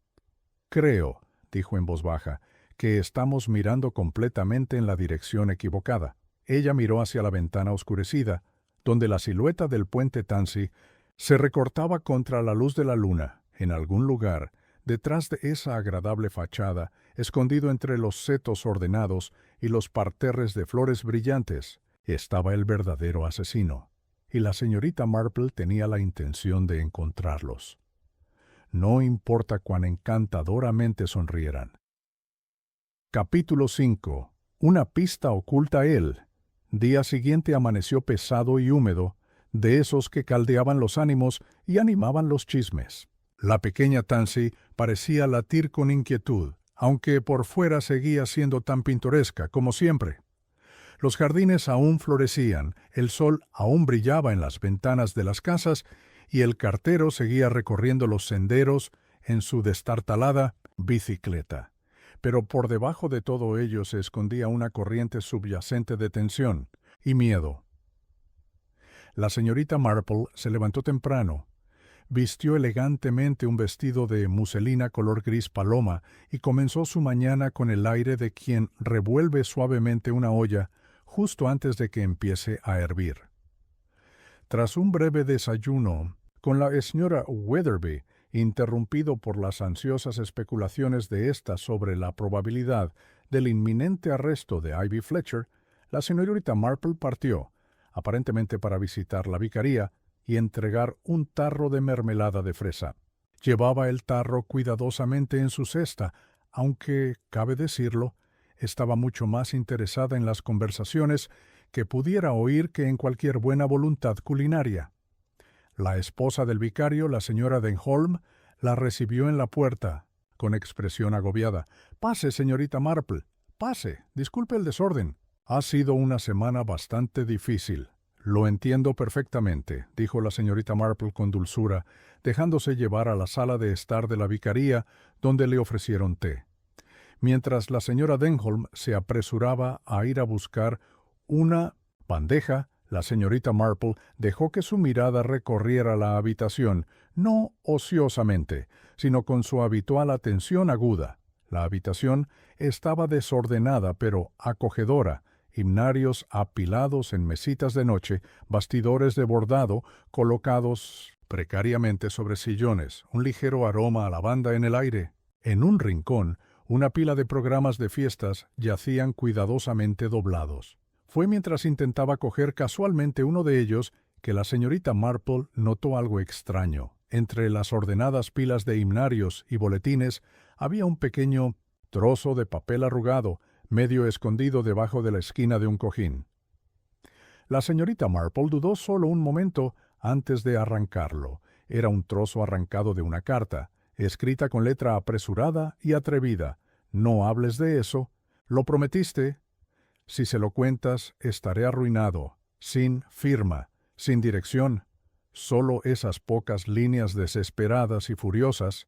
Creo, dijo en voz baja, que estamos mirando completamente en la dirección equivocada. Ella miró hacia la ventana oscurecida, donde la silueta del puente Tansy se recortaba contra la luz de la luna. En algún lugar, detrás de esa agradable fachada, escondido entre los setos ordenados y los parterres de flores brillantes, estaba el verdadero asesino, y la señorita Marple tenía la intención de encontrarlos. No importa cuán encantadoramente sonrieran. Capítulo 5. Una pista oculta a él. Día siguiente amaneció pesado y húmedo, de esos que caldeaban los ánimos y animaban los chismes. La pequeña Tansy parecía latir con inquietud, aunque por fuera seguía siendo tan pintoresca como siempre. Los jardines aún florecían, el sol aún brillaba en las ventanas de las casas y el cartero seguía recorriendo los senderos en su destartalada bicicleta. Pero por debajo de todo ello se escondía una corriente subyacente de tensión y miedo. La señorita Marple se levantó temprano, vistió elegantemente un vestido de muselina color gris paloma y comenzó su mañana con el aire de quien revuelve suavemente una olla justo antes de que empiece a hervir. Tras un breve desayuno, con la señora Weatherby, interrumpido por las ansiosas especulaciones de ésta sobre la probabilidad del inminente arresto de Ivy Fletcher, la señorita Marple partió, aparentemente para visitar la vicaría y entregar un tarro de mermelada de fresa. Llevaba el tarro cuidadosamente en su cesta, aunque, cabe decirlo, estaba mucho más interesada en las conversaciones que pudiera oír que en cualquier buena voluntad culinaria. La esposa del vicario, la señora Denholm, la recibió en la puerta, con expresión agobiada. «Pase, señorita Marple, pase, disculpe el desorden. Ha sido una semana bastante difícil». «Lo entiendo perfectamente», dijo la señorita Marple con dulzura, dejándose llevar a la sala de estar de la vicaría, donde le ofrecieron té. Mientras la señora Denholm se apresuraba a ir a buscar una bandeja, la señorita Marple dejó que su mirada recorriera la habitación, no ociosamente, sino con su habitual atención aguda. La habitación estaba desordenada pero acogedora, himnarios apilados en mesitas de noche, bastidores de bordado colocados precariamente sobre sillones, un ligero aroma a lavanda en el aire. En un rincón, una pila de programas de fiestas yacían cuidadosamente doblados. Fue mientras intentaba coger casualmente uno de ellos que la señorita Marple notó algo extraño. Entre las ordenadas pilas de himnarios y boletines había un pequeño trozo de papel arrugado, medio escondido debajo de la esquina de un cojín. La señorita Marple dudó solo un momento antes de arrancarlo. Era un trozo arrancado de una carta, escrita con letra apresurada y atrevida. «No hables de eso. Lo prometiste. Si se lo cuentas, estaré arruinado. Sin firma, sin dirección. Solo esas pocas líneas desesperadas y furiosas».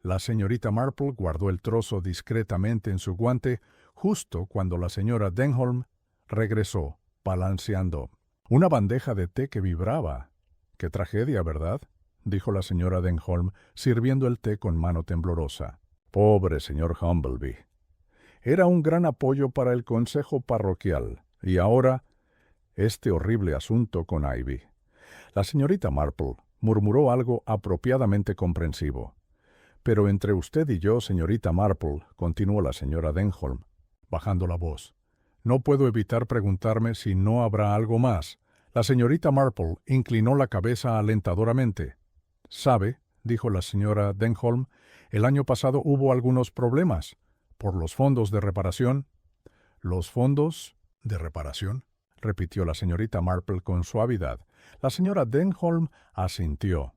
La señorita Marple guardó el trozo discretamente en su guante justo cuando la señora Denholm regresó, balanceando una bandeja de té que vibraba. «Qué tragedia, ¿verdad?», dijo la señora Denholm, sirviendo el té con mano temblorosa. «Pobre señor Humbleby. Era un gran apoyo para el consejo parroquial. Y ahora, este horrible asunto con Ivy». La señorita Marple murmuró algo apropiadamente comprensivo. «Pero entre usted y yo, señorita Marple», continuó la señora Denholm, bajando la voz, «no puedo evitar preguntarme si no habrá algo más». La señorita Marple inclinó la cabeza alentadoramente. «¿Sabe?», dijo la señora Denholm, «el año pasado hubo algunos problemas. Por los fondos de reparación». «¿Los fondos de reparación?», repitió la señorita Marple con suavidad. La señora Denholm asintió.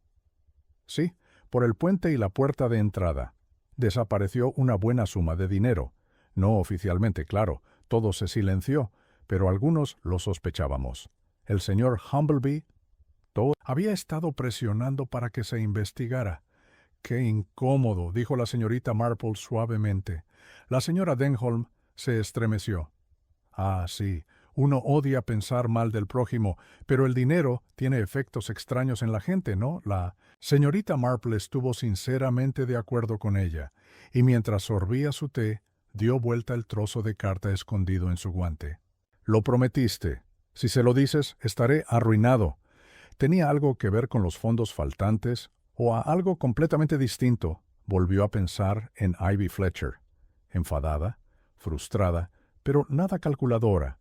«Sí, por el puente y la puerta de entrada. Desapareció una buena suma de dinero. No oficialmente, claro, todo se silenció, pero algunos lo sospechábamos. El señor Humbleby había estado presionando para que se investigara». «Qué incómodo», dijo la señorita Marple suavemente. La señora Denholm se estremeció. «Ah, sí, uno odia pensar mal del prójimo, pero el dinero tiene efectos extraños en la gente, ¿no?». La señorita Marple estuvo sinceramente de acuerdo con ella, y mientras sorbía su té, dio vuelta el trozo de carta escondido en su guante. «Lo prometiste. Si se lo dices, estaré arruinado». ¿Tenía algo que ver con los fondos faltantes o a algo completamente distinto? Volvió a pensar en Ivy Fletcher. Enfadada, frustrada, pero nada calculadora.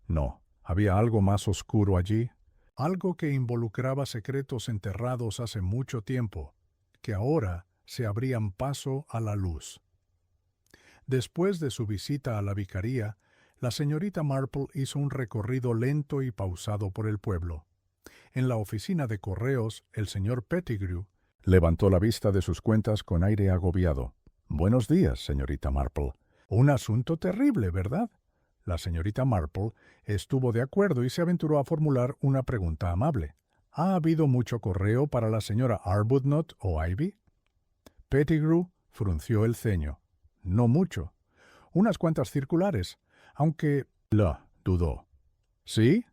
No, había algo más oscuro allí, algo que involucraba secretos enterrados hace mucho tiempo, que ahora se abrían paso a la luz. Después de su visita a la vicaría, la señorita Marple hizo un recorrido lento y pausado por el pueblo. En la oficina de correos, el señor Pettigrew levantó la vista de sus cuentas con aire agobiado. «Buenos días, señorita Marple. Un asunto terrible, ¿verdad?». La señorita Marple estuvo de acuerdo y se aventuró a formular una pregunta amable. «¿Ha habido mucho correo para la señora Arbuthnot o Ivy?». Pettigrew frunció el ceño. «No mucho. Unas cuantas circulares, aunque…» la dudó. «¿Sí?»,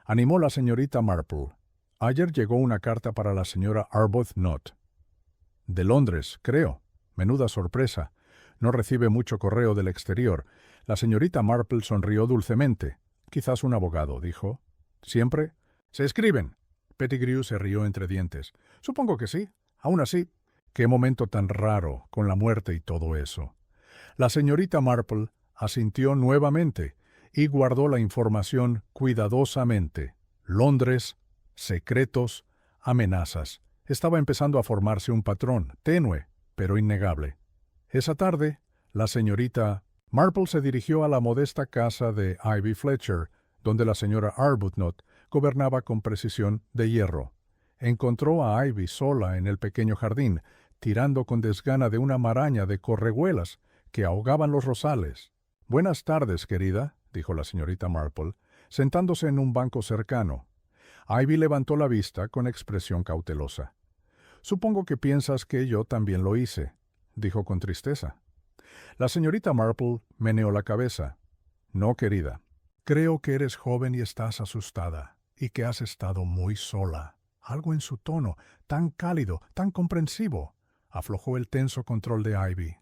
animó la señorita Marple. «Ayer llegó una carta para la señora Arbuthnot. De Londres, creo. Menuda sorpresa. No recibe mucho correo del exterior». La señorita Marple sonrió dulcemente. «Quizás un abogado», dijo. «¿Siempre?». «Se escriben». Pettigrew se rió entre dientes. «Supongo que sí. Aún así, qué momento tan raro, con la muerte y todo eso». La señorita Marple asintió nuevamente y guardó la información cuidadosamente. Londres, secretos, amenazas. Estaba empezando a formarse un patrón, tenue, pero innegable. Esa tarde, la señorita Marple se dirigió a la modesta casa de Ivy Fletcher, donde la señora Arbuthnot gobernaba con precisión de hierro. Encontró a Ivy sola en el pequeño jardín, tirando con desgana de una maraña de correhuelas que ahogaban los rosales. «Buenas tardes, querida», dijo la señorita Marple, sentándose en un banco cercano. Ivy levantó la vista con expresión cautelosa. «Supongo que piensas que yo también lo hice», dijo con tristeza. La señorita Marple meneó la cabeza. «No, querida. Creo que eres joven y estás asustada, y que has estado muy sola». Algo en su tono, tan cálido, tan comprensivo, aflojó el tenso control de Ivy.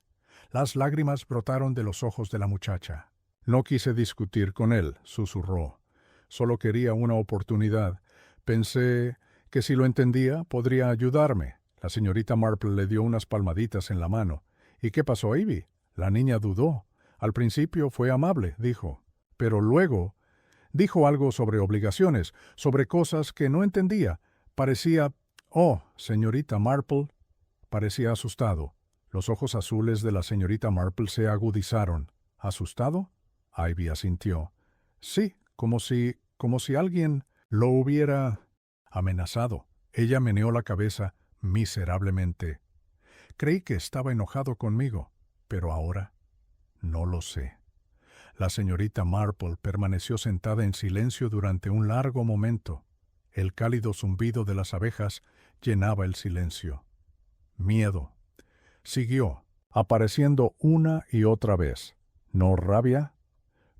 Las lágrimas brotaron de los ojos de la muchacha. «No quise discutir con él», susurró. «Solo quería una oportunidad. Pensé que si lo entendía podría ayudarme. La señorita Marple le dio unas palmaditas en la mano. ¿Y qué pasó, Ivy? La niña dudó. Al principio fue amable, dijo. Pero luego dijo algo sobre obligaciones, sobre cosas que no entendía. Parecía... Oh, señorita Marple. Parecía asustado. Los ojos azules de la señorita Marple se agudizaron. ¿Asustado? Ivy asintió. Sí, como si alguien lo hubiera amenazado. Ella meneó la cabeza miserablemente. Creí que estaba enojado conmigo, pero ahora no lo sé. La señorita Marple permaneció sentada en silencio durante un largo momento. El cálido zumbido de las abejas llenaba el silencio. Miedo. Siguió, apareciendo una y otra vez. No rabia,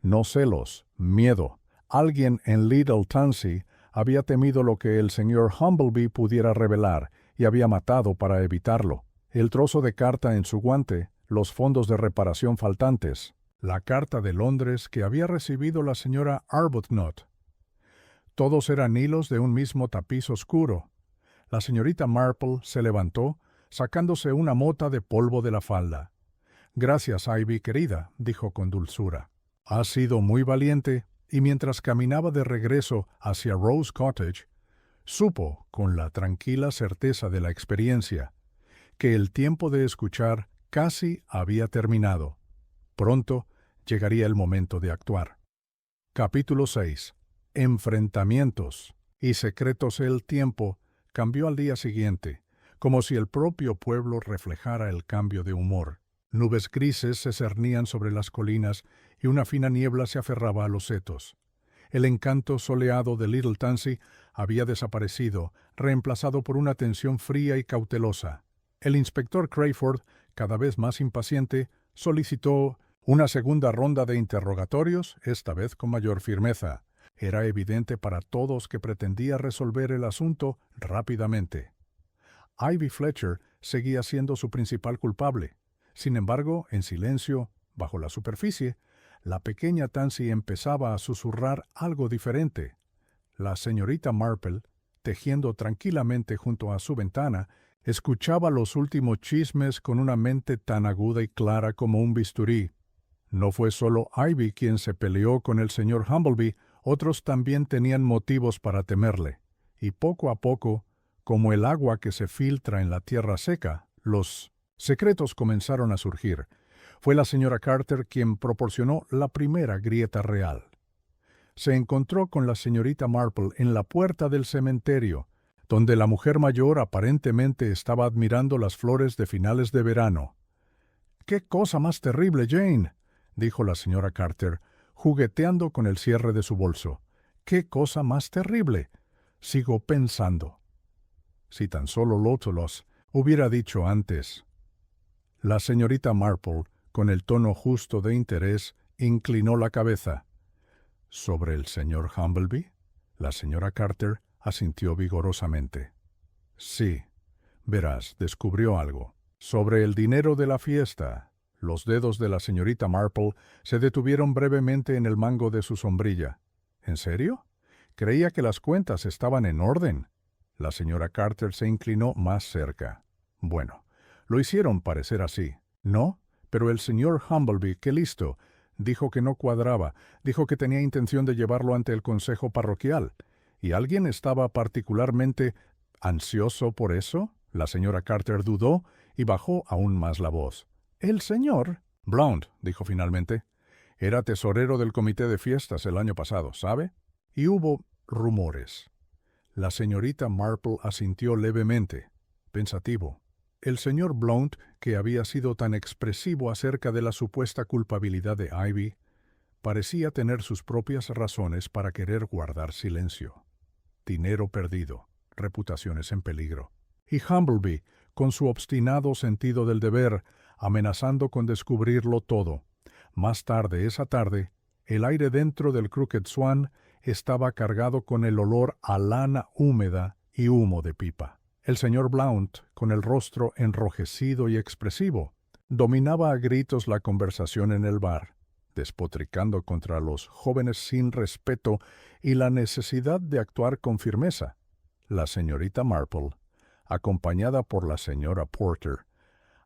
no celos, miedo. Alguien en Little Tansy había temido lo que el señor Humblebee pudiera revelar y había matado para evitarlo. El trozo de carta en su guante, los fondos de reparación faltantes, la carta de Londres que había recibido la señora Arbuthnot. Todos eran hilos de un mismo tapiz oscuro. La señorita Marple se levantó, sacándose una mota de polvo de la falda. «Gracias, Ivy, querida», dijo con dulzura. «Has sido muy valiente», y mientras caminaba de regreso hacia Rose Cottage, supo, con la tranquila certeza de la experiencia, que el tiempo de escuchar casi había terminado. Pronto llegaría el momento de actuar. Capítulo 6. Enfrentamientos. Y secretos el tiempo cambió al día siguiente, como si el propio pueblo reflejara el cambio de humor. Nubes grises se cernían sobre las colinas y una fina niebla se aferraba a los setos. El encanto soleado de Little Tansy había desaparecido, reemplazado por una tensión fría y cautelosa. El inspector Crayford, cada vez más impaciente, solicitó una segunda ronda de interrogatorios, esta vez con mayor firmeza. Era evidente para todos que pretendía resolver el asunto rápidamente. Ivy Fletcher seguía siendo su principal culpable. Sin embargo, en silencio, bajo la superficie, la pequeña Tansy empezaba a susurrar algo diferente. La señorita Marple, tejiendo tranquilamente junto a su ventana, escuchaba los últimos chismes con una mente tan aguda y clara como un bisturí. No fue solo Ivy quien se peleó con el señor Humblebee, otros también tenían motivos para temerle. Y poco a poco, como el agua que se filtra en la tierra seca, los secretos comenzaron a surgir. Fue la señora Carter quien proporcionó la primera grieta real. Se encontró con la señorita Marple en la puerta del cementerio, donde la mujer mayor aparentemente estaba admirando las flores de finales de verano. «¡Qué cosa más terrible, Jane!», dijo la señora Carter, jugueteando con el cierre de su bolso. «¡Qué cosa más terrible! Sigo pensando». Si tan solo Lotolos hubiera dicho antes. La señorita Marple, con el tono justo de interés, inclinó la cabeza. ¿Sobre el señor Humblebee? La señora Carter asintió vigorosamente. Sí, verás, descubrió algo. Sobre el dinero de la fiesta. Los dedos de la señorita Marple se detuvieron brevemente en el mango de su sombrilla. ¿En serio? Creía que las cuentas estaban en orden. La señora Carter se inclinó más cerca. Bueno, lo hicieron parecer así. ¿No? Pero el señor Humblebee, qué listo, dijo que no cuadraba, dijo que tenía intención de llevarlo ante el consejo parroquial. ¿Y alguien estaba particularmente ansioso por eso? La señora Carter dudó y bajó aún más la voz. «El señor Blount», dijo finalmente, «era tesorero del comité de fiestas el año pasado, ¿sabe? Y hubo rumores». La señorita Marple asintió levemente, pensativo. El señor Blount, que había sido tan expresivo acerca de la supuesta culpabilidad de Ivy, parecía tener sus propias razones para querer guardar silencio. Dinero perdido, reputaciones en peligro. Y Humblebee, con su obstinado sentido del deber, amenazando con descubrirlo todo. Más tarde esa tarde, el aire dentro del Crooked Swan estaba cargado con el olor a lana húmeda y humo de pipa. El señor Blount, con el rostro enrojecido y expresivo, dominaba a gritos la conversación en el bar, despotricando contra los jóvenes sin respeto y la necesidad de actuar con firmeza. la señorita Marple, acompañada por la señora Porter,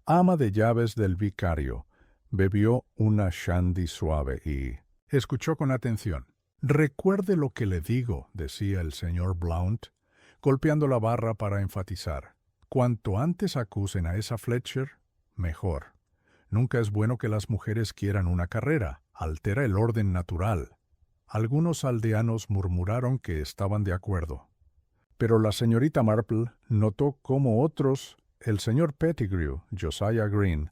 ama de llaves del vicario, bebió una shandy suave y escuchó con atención. «Recuerde lo que le digo», decía el señor Blount, golpeando la barra para enfatizar. «Cuanto antes acusen a esa Fletcher, mejor. Nunca es bueno que las mujeres quieran una carrera. Altera el orden natural». Algunos aldeanos murmuraron que estaban de acuerdo. Pero la señorita Marple notó cómo otros, el señor Pettigrew, Josiah Green,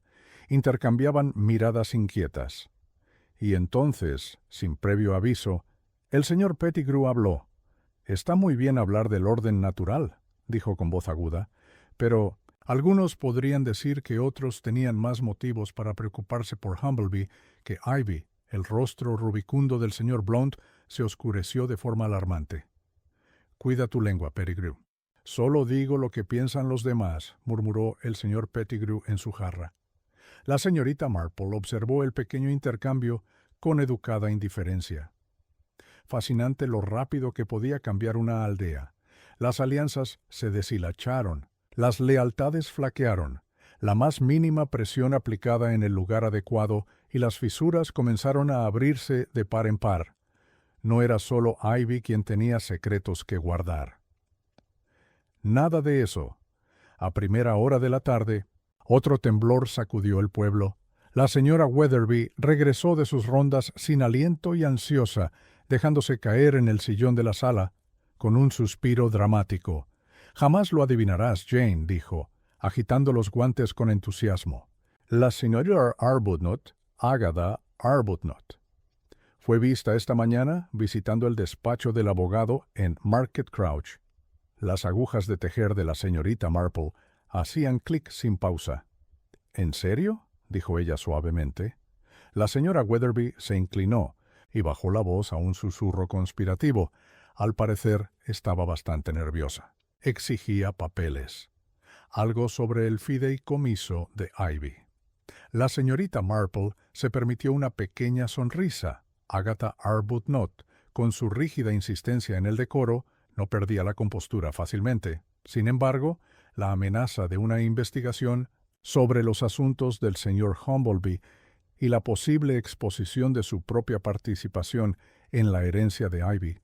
intercambiaban miradas inquietas. Y entonces, sin previo aviso, el señor Pettigrew habló. «Está muy bien hablar del orden natural», dijo con voz aguda, «pero algunos podrían decir que otros tenían más motivos para preocuparse por Humbleby que Ivy». El rostro rubicundo del señor Blount se oscureció de forma alarmante. «Cuida tu lengua, Pettigrew». «Solo digo lo que piensan los demás», murmuró el señor Pettigrew en su jarra. La señorita Marple observó el pequeño intercambio con educada indiferencia. Fascinante lo rápido que podía cambiar una aldea. Las alianzas se deshilacharon, las lealtades flaquearon, la más mínima presión aplicada en el lugar adecuado y las fisuras comenzaron a abrirse de par en par. No era solo Ivy quien tenía secretos que guardar. Nada de eso. A primera hora de la tarde, otro temblor sacudió el pueblo. La señora Weatherby regresó de sus rondas sin aliento y ansiosa, dejándose caer en el sillón de la sala, con un suspiro dramático. «Jamás lo adivinarás, Jane», dijo, agitando los guantes con entusiasmo. «La señora Arbuthnot, Agatha Arbuthnot, fue vista esta mañana visitando el despacho del abogado en Market Crouch». Las agujas de tejer de la señorita Marple hacían clic sin pausa. «¿En serio?», dijo ella suavemente. La señora Weatherby se inclinó y bajó la voz a un susurro conspirativo. Al parecer estaba bastante nerviosa. Exigía papeles. Algo sobre el fideicomiso de Ivy. La señorita Marple se permitió una pequeña sonrisa. Agatha Arbuthnot, con su rígida insistencia en el decoro, no perdía la compostura fácilmente. Sin embargo, la amenaza de una investigación sobre los asuntos del señor Humbleby y la posible exposición de su propia participación en la herencia de Ivy,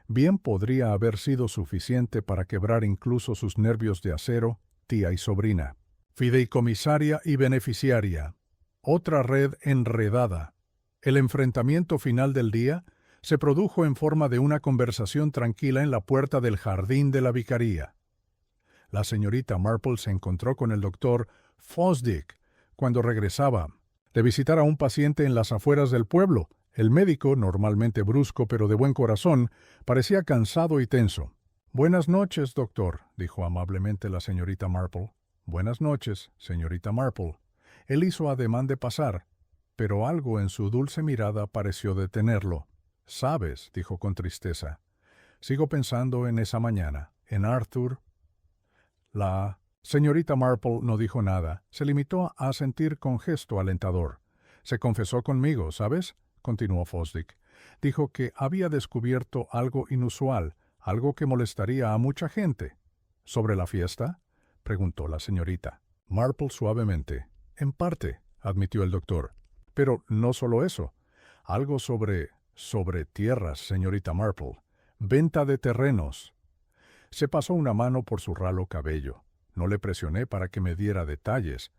bien podría haber sido suficiente para quebrar incluso sus nervios de acero, tía y sobrina. Fideicomisaria y beneficiaria. Otra red enredada. El enfrentamiento final del día se produjo en forma de una conversación tranquila en la puerta del jardín de la vicaría. La señorita Marple se encontró con el doctor Fosdick cuando regresaba de visitar a un paciente en las afueras del pueblo. El médico, normalmente brusco pero de buen corazón, parecía cansado y tenso. «Buenas noches, doctor», dijo amablemente la señorita Marple. «Buenas noches, señorita Marple». Él hizo ademán de pasar, pero algo en su dulce mirada pareció detenerlo. «Sabes», dijo con tristeza, «sigo pensando en esa mañana, en Arthur». La señorita Marple no dijo nada, se limitó a asentir con gesto alentador. «Se confesó conmigo, ¿sabes?», continuó Fosdick. «Dijo que había descubierto algo inusual, algo que molestaría a mucha gente». «¿Sobre la fiesta?», preguntó la señorita Marple suavemente. «En parte», admitió el doctor. «Pero no solo eso. Algo sobre tierras, señorita Marple. Venta de terrenos». Se pasó una mano por su ralo cabello. No le presioné para que me diera detalles.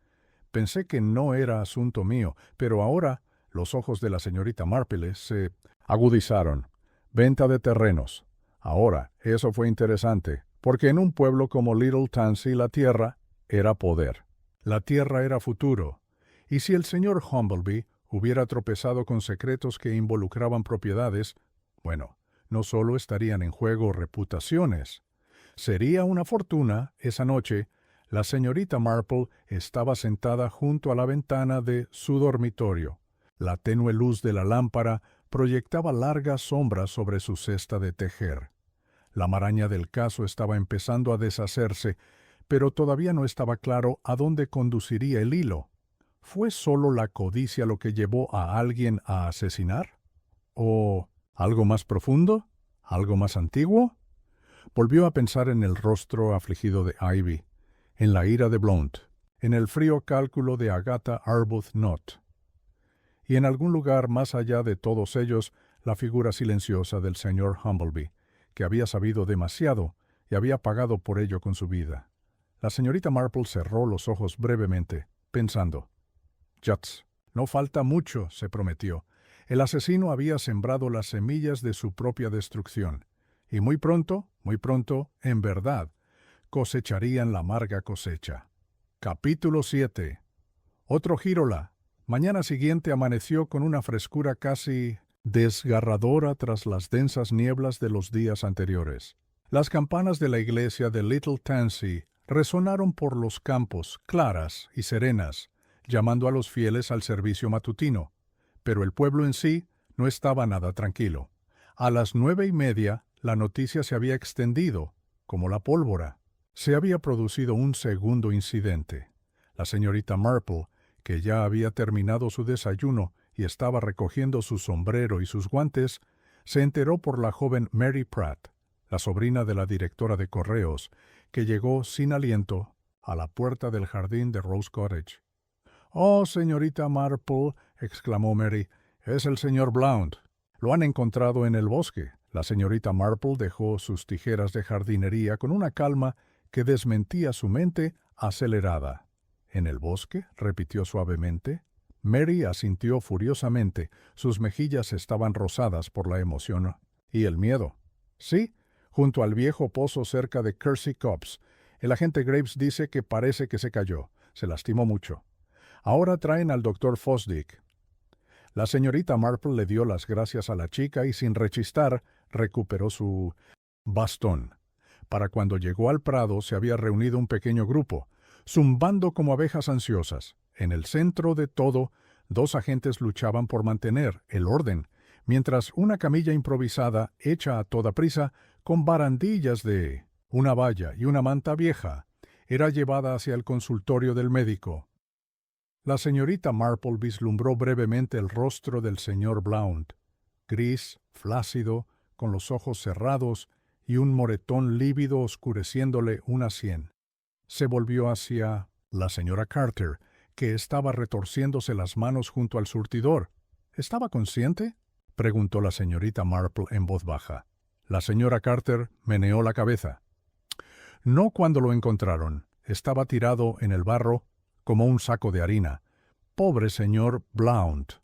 Pensé que no era asunto mío, pero ahora los ojos de la señorita Marple se agudizaron. «Venta de terrenos». Ahora, eso fue interesante, porque en un pueblo como Little Tansey la tierra era poder. La tierra era futuro. Y si el señor Humbleby hubiera tropezado con secretos que involucraban propiedades, bueno, no solo estarían en juego reputaciones. Sería una fortuna. Esa noche, la señorita Marple estaba sentada junto a la ventana de su dormitorio. La tenue luz de la lámpara proyectaba largas sombras sobre su cesta de tejer. La maraña del caso estaba empezando a deshacerse, pero todavía no estaba claro a dónde conduciría el hilo. ¿Fue solo la codicia lo que llevó a alguien a asesinar? ¿O algo más profundo? ¿Algo más antiguo? Volvió a pensar en el rostro afligido de Ivy, en la ira de Blount, en el frío cálculo de Agatha Arbuthnot, y en algún lugar más allá de todos ellos la figura silenciosa del señor Humbleby, que había sabido demasiado y había pagado por ello con su vida. La señorita Marple cerró los ojos brevemente, pensando. «Juts, no falta mucho», se prometió. El asesino había sembrado las semillas de su propia destrucción, y muy pronto, en verdad, cosecharían la amarga cosecha. Capítulo 7. Otro gírola. Mañana siguiente amaneció con una frescura casi desgarradora tras las densas nieblas de los días anteriores. Las campanas de la iglesia de Little Tansy resonaron por los campos, claras y serenas, llamando a los fieles al servicio matutino, pero el pueblo en sí no estaba nada tranquilo. A las 9:30 la noticia se había extendido, como la pólvora. Se había producido un segundo incidente. La señorita Marple, que ya había terminado su desayuno y estaba recogiendo su sombrero y sus guantes, se enteró por la joven Mary Pratt, la sobrina de la directora de correos, que llegó sin aliento a la puerta del jardín de Rose Cottage. «Oh, señorita Marple», exclamó Mary, «es el señor Blount. Lo han encontrado en el bosque». La señorita Marple dejó sus tijeras de jardinería con una calma que desmentía su mente acelerada. «¿En el bosque?», repitió suavemente. Mary asintió furiosamente. Sus mejillas estaban rosadas por la emoción y el miedo. «Sí, junto al viejo pozo cerca de Kersey Copse. El agente Graves dice que parece que se cayó. Se lastimó mucho. Ahora traen al doctor Fosdick». La señorita Marple le dio las gracias a la chica y sin rechistar recuperó su bastón. Para cuando llegó al prado se había reunido un pequeño grupo, zumbando como abejas ansiosas. En el centro de todo, dos agentes luchaban por mantener el orden, mientras una camilla improvisada, hecha a toda prisa, con barandillas de una valla y una manta vieja, era llevada hacia el consultorio del médico. La señorita Marple vislumbró brevemente el rostro del señor Blount, gris, flácido, con los ojos cerrados y un moretón lívido oscureciéndole una sien. Se volvió hacia la señora Carter, que estaba retorciéndose las manos junto al surtidor. «¿Estaba consciente?», preguntó la señorita Marple en voz baja. La señora Carter meneó la cabeza. «No cuando lo encontraron. Estaba tirado en el barro como un saco de harina. Pobre señor Blount».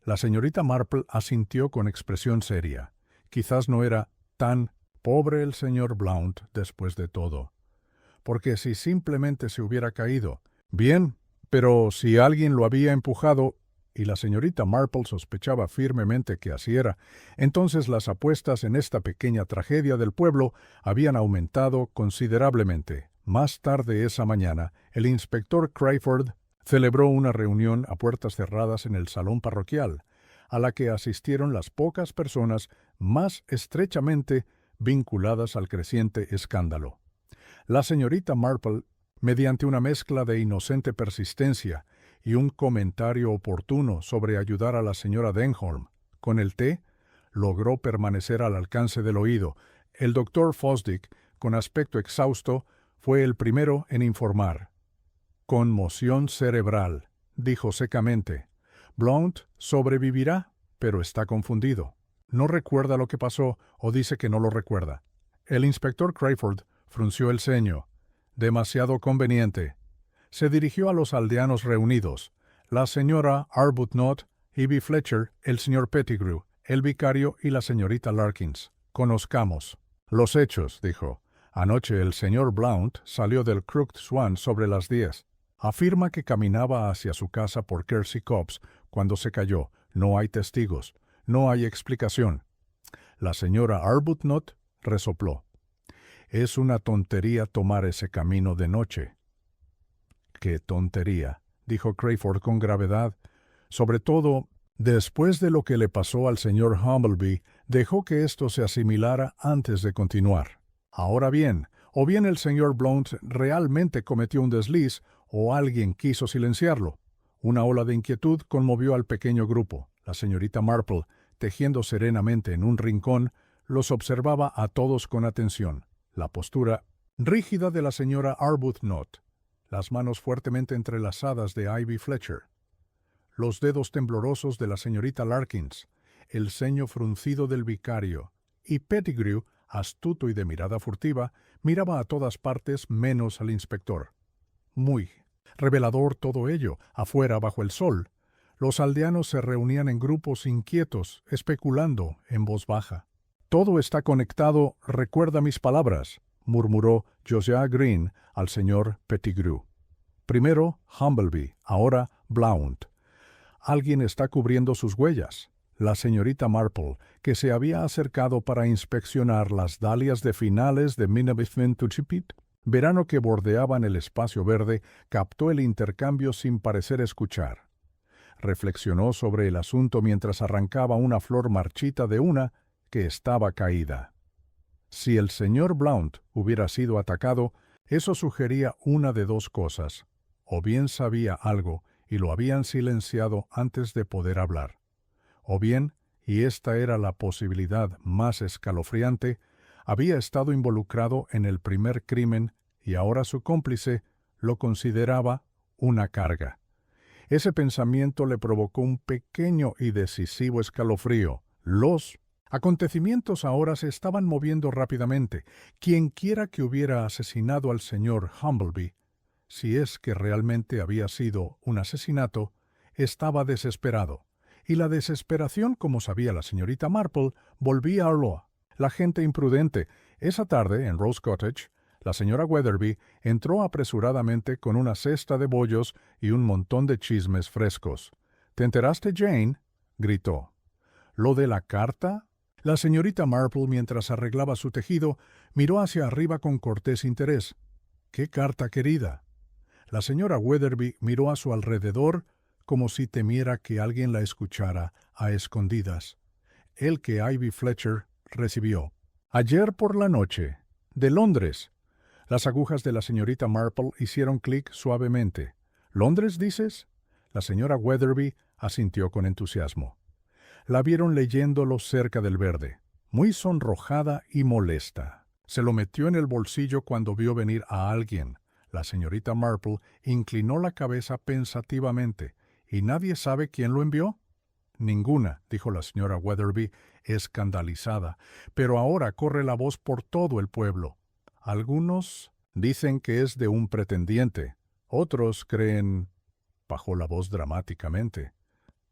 La señorita Marple asintió con expresión seria. Quizás no era tan pobre el señor Blount después de todo. Porque si simplemente se hubiera caído, bien, pero si alguien lo había empujado, y la señorita Marple sospechaba firmemente que así era, entonces las apuestas en esta pequeña tragedia del pueblo habían aumentado considerablemente. Más tarde esa mañana, el inspector Crawford celebró una reunión a puertas cerradas en el salón parroquial, a la que asistieron las pocas personas más estrechamente vinculadas al creciente escándalo. La señorita Marple, mediante una mezcla de inocente persistencia y un comentario oportuno sobre ayudar a la señora Denholm con el té, logró permanecer al alcance del oído. El doctor Fosdick, con aspecto exhausto, fue el primero en informar. «Conmoción cerebral», dijo secamente. «Blount sobrevivirá, pero está confundido. No recuerda lo que pasó o dice que no lo recuerda». El inspector Crawford frunció el ceño. «Demasiado conveniente». Se dirigió a los aldeanos reunidos, la señora Arbuthnot, Ivy Fletcher, el señor Pettigrew, el vicario y la señorita Larkins. «Conozcamos los hechos», dijo. «Anoche el señor Blount salió del Crooked Swan sobre las 10. Afirma que caminaba hacia su casa por Kersey Copse cuando se cayó. No hay testigos. No hay explicación». La señora Arbuthnot resopló. «Es una tontería tomar ese camino de noche». «¡Qué tontería!», dijo Crawford con gravedad. «Sobre todo, después de lo que le pasó al señor Humbleby, dejó que esto se asimilara antes de continuar. Ahora bien, o bien el señor Blount realmente cometió un desliz, o alguien quiso silenciarlo». Una ola de inquietud conmovió al pequeño grupo. La señorita Marple, tejiendo serenamente en un rincón, Los observaba a todos con atención. La postura rígida de la señora Arbuthnot, las manos fuertemente entrelazadas de Ivy Fletcher, los dedos temblorosos de la señorita Larkins, el ceño fruncido del vicario, y Pettigrew, astuto y de mirada furtiva, miraba a todas partes menos al inspector. Muy revelador todo ello, afuera bajo el sol. Los aldeanos se reunían en grupos inquietos, especulando en voz baja. «Todo está conectado, recuerda mis palabras», murmuró Josiah Green al señor Pettigrew. «Primero Humbleby, ahora Blount. Alguien está cubriendo sus huellas». La señorita Marple, que se había acercado para inspeccionar las dalias de finales de Minnebith-Tuchipit, verano que bordeaban el espacio verde, captó el intercambio sin parecer escuchar. Reflexionó sobre el asunto mientras arrancaba una flor marchita de una que estaba caída. Si el señor Blount hubiera sido atacado, eso sugería una de dos cosas. O bien sabía algo y lo habían silenciado antes de poder hablar. O bien, y esta era la posibilidad más escalofriante, había estado involucrado en el primer crimen y ahora su cómplice lo consideraba una carga. Ese pensamiento le provocó un pequeño y decisivo escalofrío. Los acontecimientos ahora se estaban moviendo rápidamente. Quienquiera que hubiera asesinado al señor Humbleby, si es que realmente había sido un asesinato, estaba desesperado. Y la desesperación, como sabía la señorita Marple, volvía a Loa. La gente imprudente. Esa tarde, en Rose Cottage, la señora Weatherby entró apresuradamente con una cesta de bollos y un montón de chismes frescos. «¿Te enteraste, Jane?», gritó. «¿Lo de la carta?». La señorita Marple, mientras arreglaba su tejido, miró hacia arriba con cortés interés. «¿Qué carta, querida?». La señora Weatherby miró a su alrededor como si temiera que alguien la escuchara a escondidas. El que Ivy Fletcher recibió. «Ayer por la noche. De Londres». Las agujas de la señorita Marple hicieron clic suavemente. «¿Londres, dices?». La señora Weatherby asintió con entusiasmo. La vieron leyéndolo cerca del verde, muy sonrojada y molesta. Se lo metió en el bolsillo cuando vio venir a alguien. La señorita Marple inclinó la cabeza pensativamente. «¿Y nadie sabe quién lo envió?». «Ninguna», dijo la señora Weatherby, escandalizada. «Pero ahora corre la voz por todo el pueblo. Algunos dicen que es de un pretendiente. Otros creen...». Bajó la voz dramáticamente.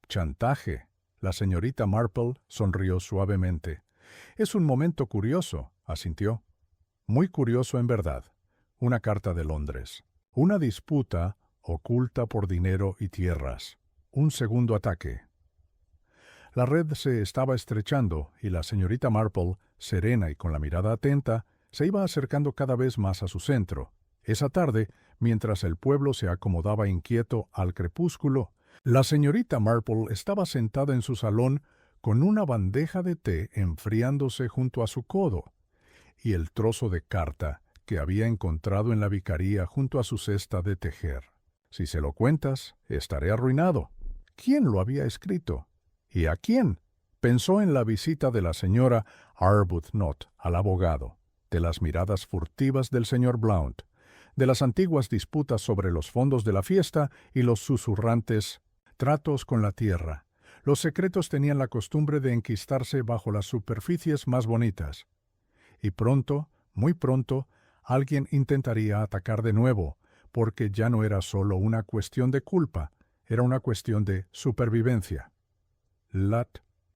«Chantaje». La señorita Marple sonrió suavemente. «Es un momento curioso», asintió. «Muy curioso en verdad. Una carta de Londres. Una disputa oculta por dinero y tierras. Un segundo ataque». La red se estaba estrechando y la señorita Marple, serena y con la mirada atenta, se iba acercando cada vez más a su centro. Esa tarde, mientras el pueblo se acomodaba inquieto al crepúsculo, la señorita Marple estaba sentada en su salón con una bandeja de té enfriándose junto a su codo y el trozo de carta que había encontrado en la vicaría junto a su cesta de tejer. «Si se lo cuentas, estaré arruinado». ¿Quién lo había escrito? ¿Y a quién? Pensó en la visita de la señora Arbuthnot al abogado, de las miradas furtivas del señor Blount, de las antiguas disputas sobre los fondos de la fiesta y los susurrantes tratos con la tierra. Los secretos tenían la costumbre de enquistarse bajo las superficies más bonitas. Y pronto, muy pronto, alguien intentaría atacar de nuevo, porque ya no era solo una cuestión de culpa, era una cuestión de supervivencia.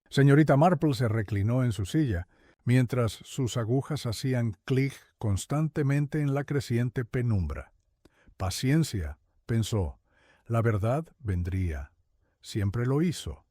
Señorita Marple se reclinó en su silla, mientras sus agujas hacían clic constantemente en la creciente penumbra. «Paciencia», pensó, «la verdad vendría». Siempre lo hizo.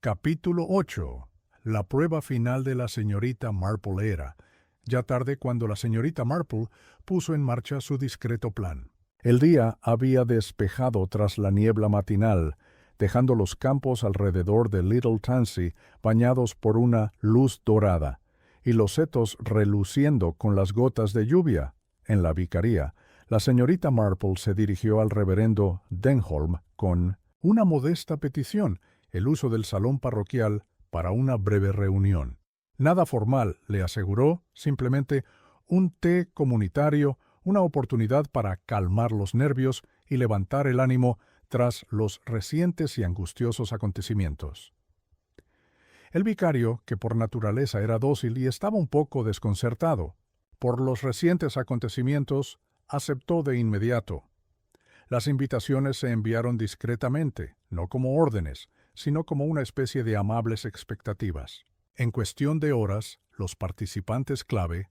Capítulo 8. La prueba final de la señorita Marple era, ya tarde cuando la señorita Marple puso en marcha su discreto plan. El día había despejado tras la niebla matinal, dejando los campos alrededor de Little Tansey bañados por una luz dorada, y los setos reluciendo con las gotas de lluvia. En la vicaría, la señorita Marple se dirigió al reverendo Denholm con una modesta petición, el uso del salón parroquial, para una breve reunión. Nada formal, le aseguró, simplemente un té comunitario, una oportunidad para calmar los nervios y levantar el ánimo tras los recientes y angustiosos acontecimientos. El vicario, que por naturaleza era dócil y estaba un poco desconcertado por los recientes acontecimientos, aceptó de inmediato. Las invitaciones se enviaron discretamente, no como órdenes, sino como una especie de amables expectativas. En cuestión de horas, los participantes clave,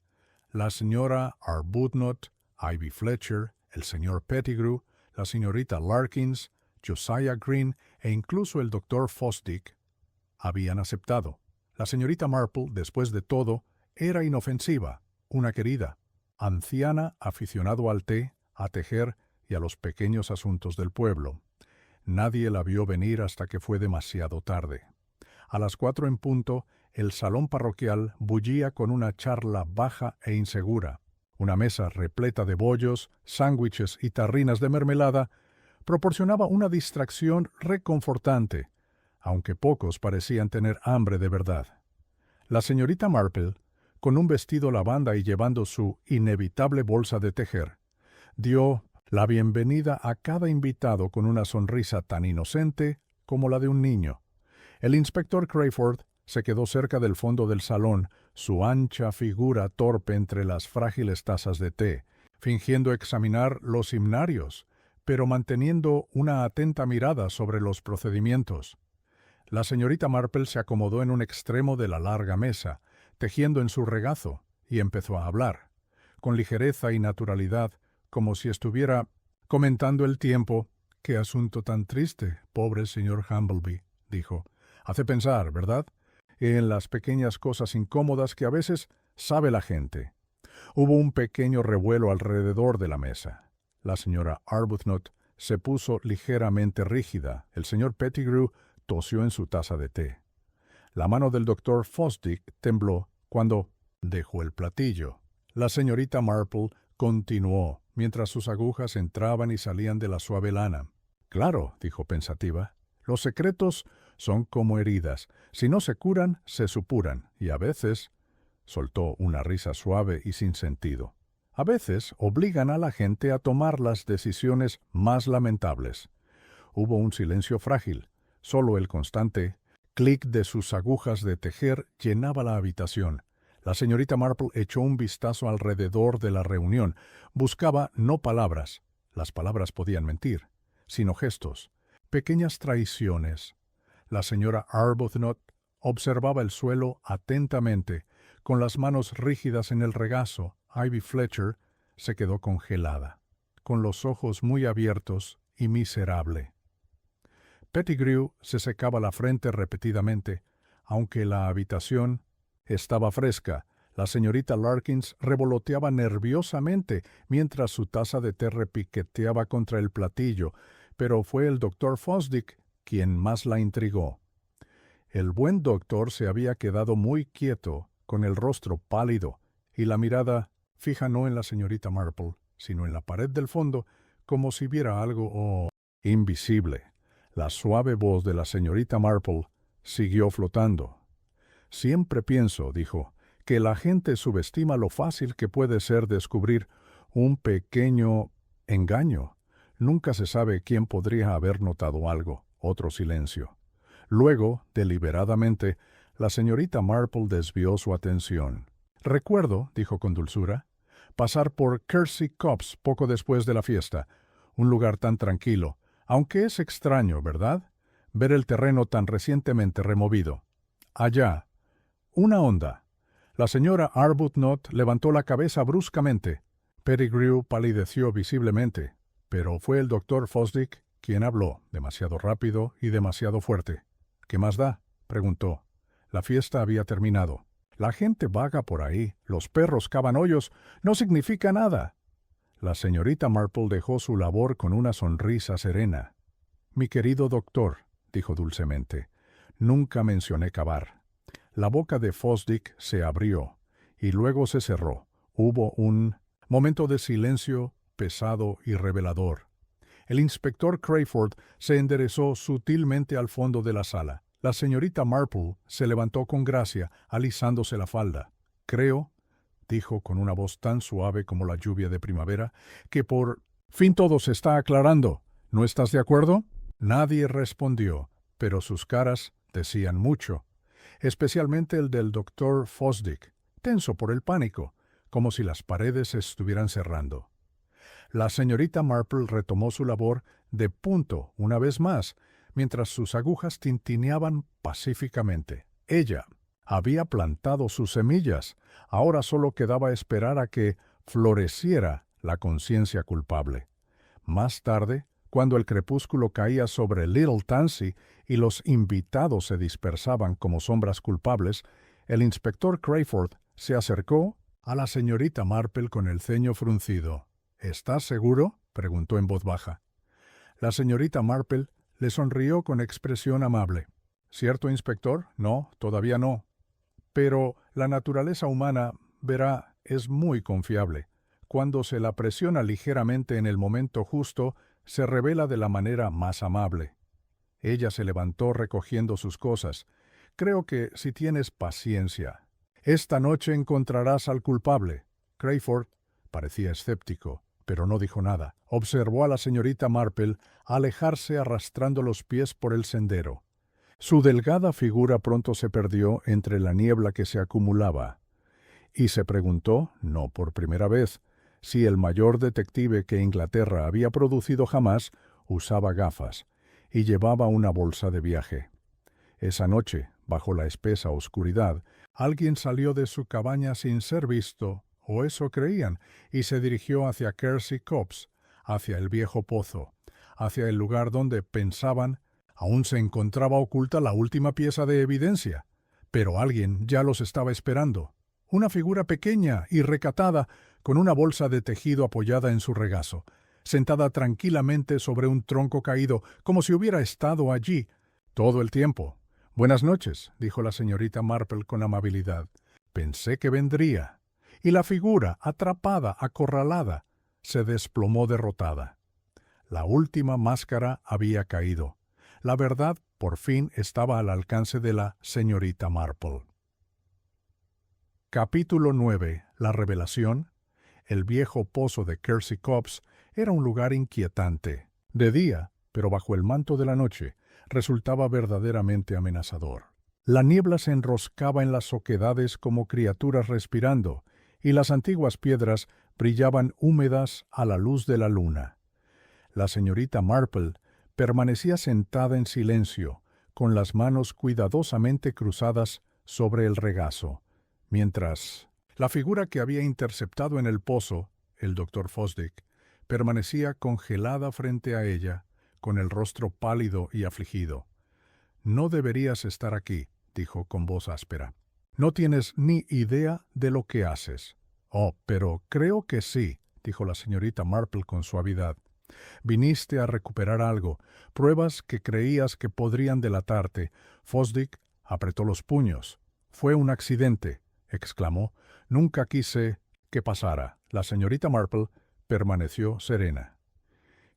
la señora Arbuthnot, Ivy Fletcher, el señor Pettigrew, la señorita Larkins, Josiah Green e incluso el doctor Fosdick, habían aceptado. La señorita Marple, después de todo, era inofensiva, una querida, anciana aficionado al té, a tejer y a los pequeños asuntos del pueblo. Nadie la vio venir hasta que fue demasiado tarde. A las 4 en punto, el salón parroquial bullía con una charla baja e insegura. Una mesa repleta de bollos, sándwiches y tarrinas de mermelada proporcionaba una distracción reconfortante, aunque pocos parecían tener hambre de verdad. La señorita Marple, con un vestido lavanda y llevando su inevitable bolsa de tejer, dio la bienvenida a cada invitado con una sonrisa tan inocente como la de un niño. El inspector Crayford se quedó cerca del fondo del salón, su ancha figura torpe entre las frágiles tazas de té, fingiendo examinar los himnarios, pero manteniendo una atenta mirada sobre los procedimientos. La señorita Marple se acomodó en un extremo de la larga mesa, tejiendo en su regazo, y empezó a hablar, con ligereza y naturalidad, como si estuviera comentando el tiempo. «Qué asunto tan triste, pobre señor Humbleby», dijo. «Hace pensar, ¿verdad?, en las pequeñas cosas incómodas que a veces sabe la gente». Hubo un pequeño revuelo alrededor de la mesa. La señora Arbuthnot se puso ligeramente rígida. El señor Pettigrew tosió en su taza de té. La mano del doctor Fosdick tembló cuando dejó el platillo. La señorita Marple continuó, mientras sus agujas entraban y salían de la suave lana. «Claro», dijo pensativa, «los secretos son como heridas. Si no se curan, se supuran, y a veces», soltó una risa suave y sin sentido, «a veces obligan a la gente a tomar las decisiones más lamentables». Hubo un silencio frágil. Solo el constante clic de sus agujas de tejer llenaba la habitación. La señorita Marple echó un vistazo alrededor de la reunión. Buscaba no palabras, las palabras podían mentir, sino gestos, pequeñas traiciones. La señora Arbuthnot observaba el suelo atentamente, con las manos rígidas en el regazo. Ivy Fletcher se quedó congelada, con los ojos muy abiertos y miserable. Pettigrew se secaba la frente repetidamente. Aunque la habitación estaba fresca, la señorita Larkins revoloteaba nerviosamente mientras su taza de té repiqueteaba contra el platillo, pero fue el doctor Fosdick quien más la intrigó. El buen doctor se había quedado muy quieto, con el rostro pálido y la mirada fija no en la señorita Marple, sino en la pared del fondo, como si viera algo invisible. La suave voz de la señorita Marple siguió flotando. «Siempre pienso», dijo, «que la gente subestima lo fácil que puede ser descubrir un pequeño engaño. Nunca se sabe quién podría haber notado algo». Otro silencio. Luego, deliberadamente, la señorita Marple desvió su atención. «Recuerdo», dijo con dulzura, «pasar por Kersey Copse poco después de la fiesta. Un lugar tan tranquilo. Aunque es extraño, ¿verdad?, ver el terreno tan recientemente removido. Allá. Una onda». La señora Arbuthnot levantó la cabeza bruscamente. Pettigrew palideció visiblemente, pero fue el doctor Fosdick quien habló, demasiado rápido y demasiado fuerte. «¿Qué más da?», preguntó. La fiesta había terminado. «La gente vaga por ahí, los perros cavan hoyos, no significa nada». La señorita Marple dejó su labor con una sonrisa serena. «Mi querido doctor», dijo dulcemente, «nunca mencioné cavar». La boca de Fosdick se abrió y luego se cerró. Hubo un momento de silencio pesado y revelador. El inspector Crayford se enderezó sutilmente al fondo de la sala. La señorita Marple se levantó con gracia, alisándose la falda. «Creo», dijo con una voz tan suave como la lluvia de primavera, «que por fin todo se está aclarando. ¿No estás de acuerdo?» Nadie respondió, pero sus caras decían mucho, especialmente el del doctor Fosdick, tenso por el pánico, como si las paredes se estuvieran cerrando. La señorita Marple retomó su labor de punto una vez más, mientras sus agujas tintineaban pacíficamente. Ella había plantado sus semillas, ahora solo quedaba esperar a que floreciera la conciencia culpable. Más tarde, cuando el crepúsculo caía sobre Little Tansy y los invitados se dispersaban como sombras culpables, el inspector Crayford se acercó a la señorita Marple con el ceño fruncido. «¿Estás seguro?», preguntó en voz baja. La señorita Marple le sonrió con expresión amable. «¿Cierto, inspector? No, todavía no. Pero la naturaleza humana, verá, es muy confiable. Cuando se la presiona ligeramente en el momento justo, se revela de la manera más amable». Ella se levantó recogiendo sus cosas. «Creo que si tienes paciencia, esta noche encontrarás al culpable». Crayford parecía escéptico, pero no dijo nada. Observó a la señorita Marple alejarse arrastrando los pies por el sendero. Su delgada figura pronto se perdió entre la niebla que se acumulaba, y se preguntó, no por primera vez, si el mayor detective que Inglaterra había producido jamás usaba gafas y llevaba una bolsa de viaje. Esa noche, bajo la espesa oscuridad, alguien salió de su cabaña sin ser visto, o eso creían, y se dirigió hacia Kersey Copse, hacia el viejo pozo, hacia el lugar donde, pensaban, aún se encontraba oculta la última pieza de evidencia. Pero alguien ya los estaba esperando. Una figura pequeña y recatada, con una bolsa de tejido apoyada en su regazo, sentada tranquilamente sobre un tronco caído, como si hubiera estado allí todo el tiempo. «Buenas noches», dijo la señorita Marple con amabilidad. «Pensé que vendría». Y la figura, atrapada, acorralada, se desplomó derrotada. La última máscara había caído. La verdad, por fin, estaba al alcance de la señorita Marple. Capítulo 9. La revelación. El viejo pozo de Kersey Copse era un lugar inquietante. De día, pero bajo el manto de la noche, resultaba verdaderamente amenazador. La niebla se enroscaba en las oquedades como criaturas respirando, y las antiguas piedras brillaban húmedas a la luz de la luna. La señorita Marple permanecía sentada en silencio, con las manos cuidadosamente cruzadas sobre el regazo, mientras la figura que había interceptado en el pozo, el doctor Fosdick, permanecía congelada frente a ella, con el rostro pálido y afligido. «No deberías estar aquí», dijo con voz áspera. «No tienes ni idea de lo que haces». «Oh, pero creo que sí», dijo la señorita Marple con suavidad. «Viniste a recuperar algo, pruebas que creías que podrían delatarte». Fosdick apretó los puños. «Fue un accidente», exclamó. «Nunca quise que pasara». La señorita Marple permaneció serena.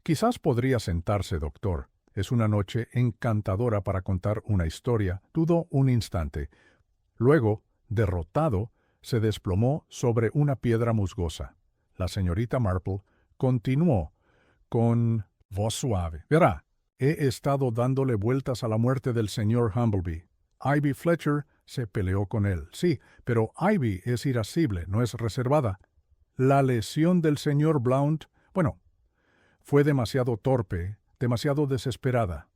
«Quizás podría sentarse, doctor. Es una noche encantadora para contar una historia». Dudó un instante. Luego, derrotado, se desplomó sobre una piedra musgosa. La señorita Marple continuó con voz suave. «Verá, he estado dándole vueltas a la muerte del señor Humbleby. Ivy Fletcher se peleó con él. Sí, pero Ivy es irascible, no es reservada. La lesión del señor Blount, bueno, fue demasiado torpe, demasiado desesperada.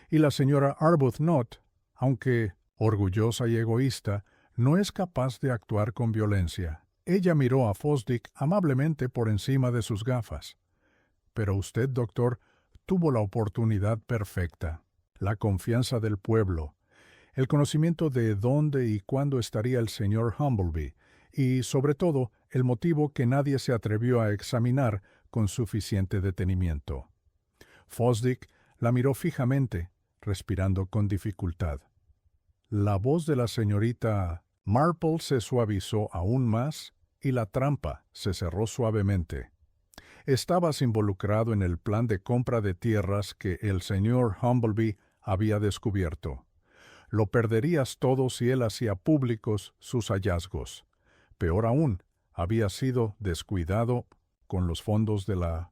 Y la señora Arbuthnot, aunque orgullosa y egoísta, no es capaz de actuar con violencia». Ella miró a Fosdick amablemente por encima de sus gafas. «Pero usted, doctor, tuvo la oportunidad perfecta. La confianza del pueblo, el conocimiento de dónde y cuándo estaría el señor Humbleby, y, sobre todo, el motivo que nadie se atrevió a examinar con suficiente detenimiento». Fosdick la miró fijamente, respirando con dificultad. La voz de la señorita Marple se suavizó aún más y la trampa se cerró suavemente. «Estabas involucrado en el plan de compra de tierras que el señor Humbleby había descubierto. Lo perderías todo si él hacía públicos sus hallazgos. Peor aún, había sido descuidado con los fondos de la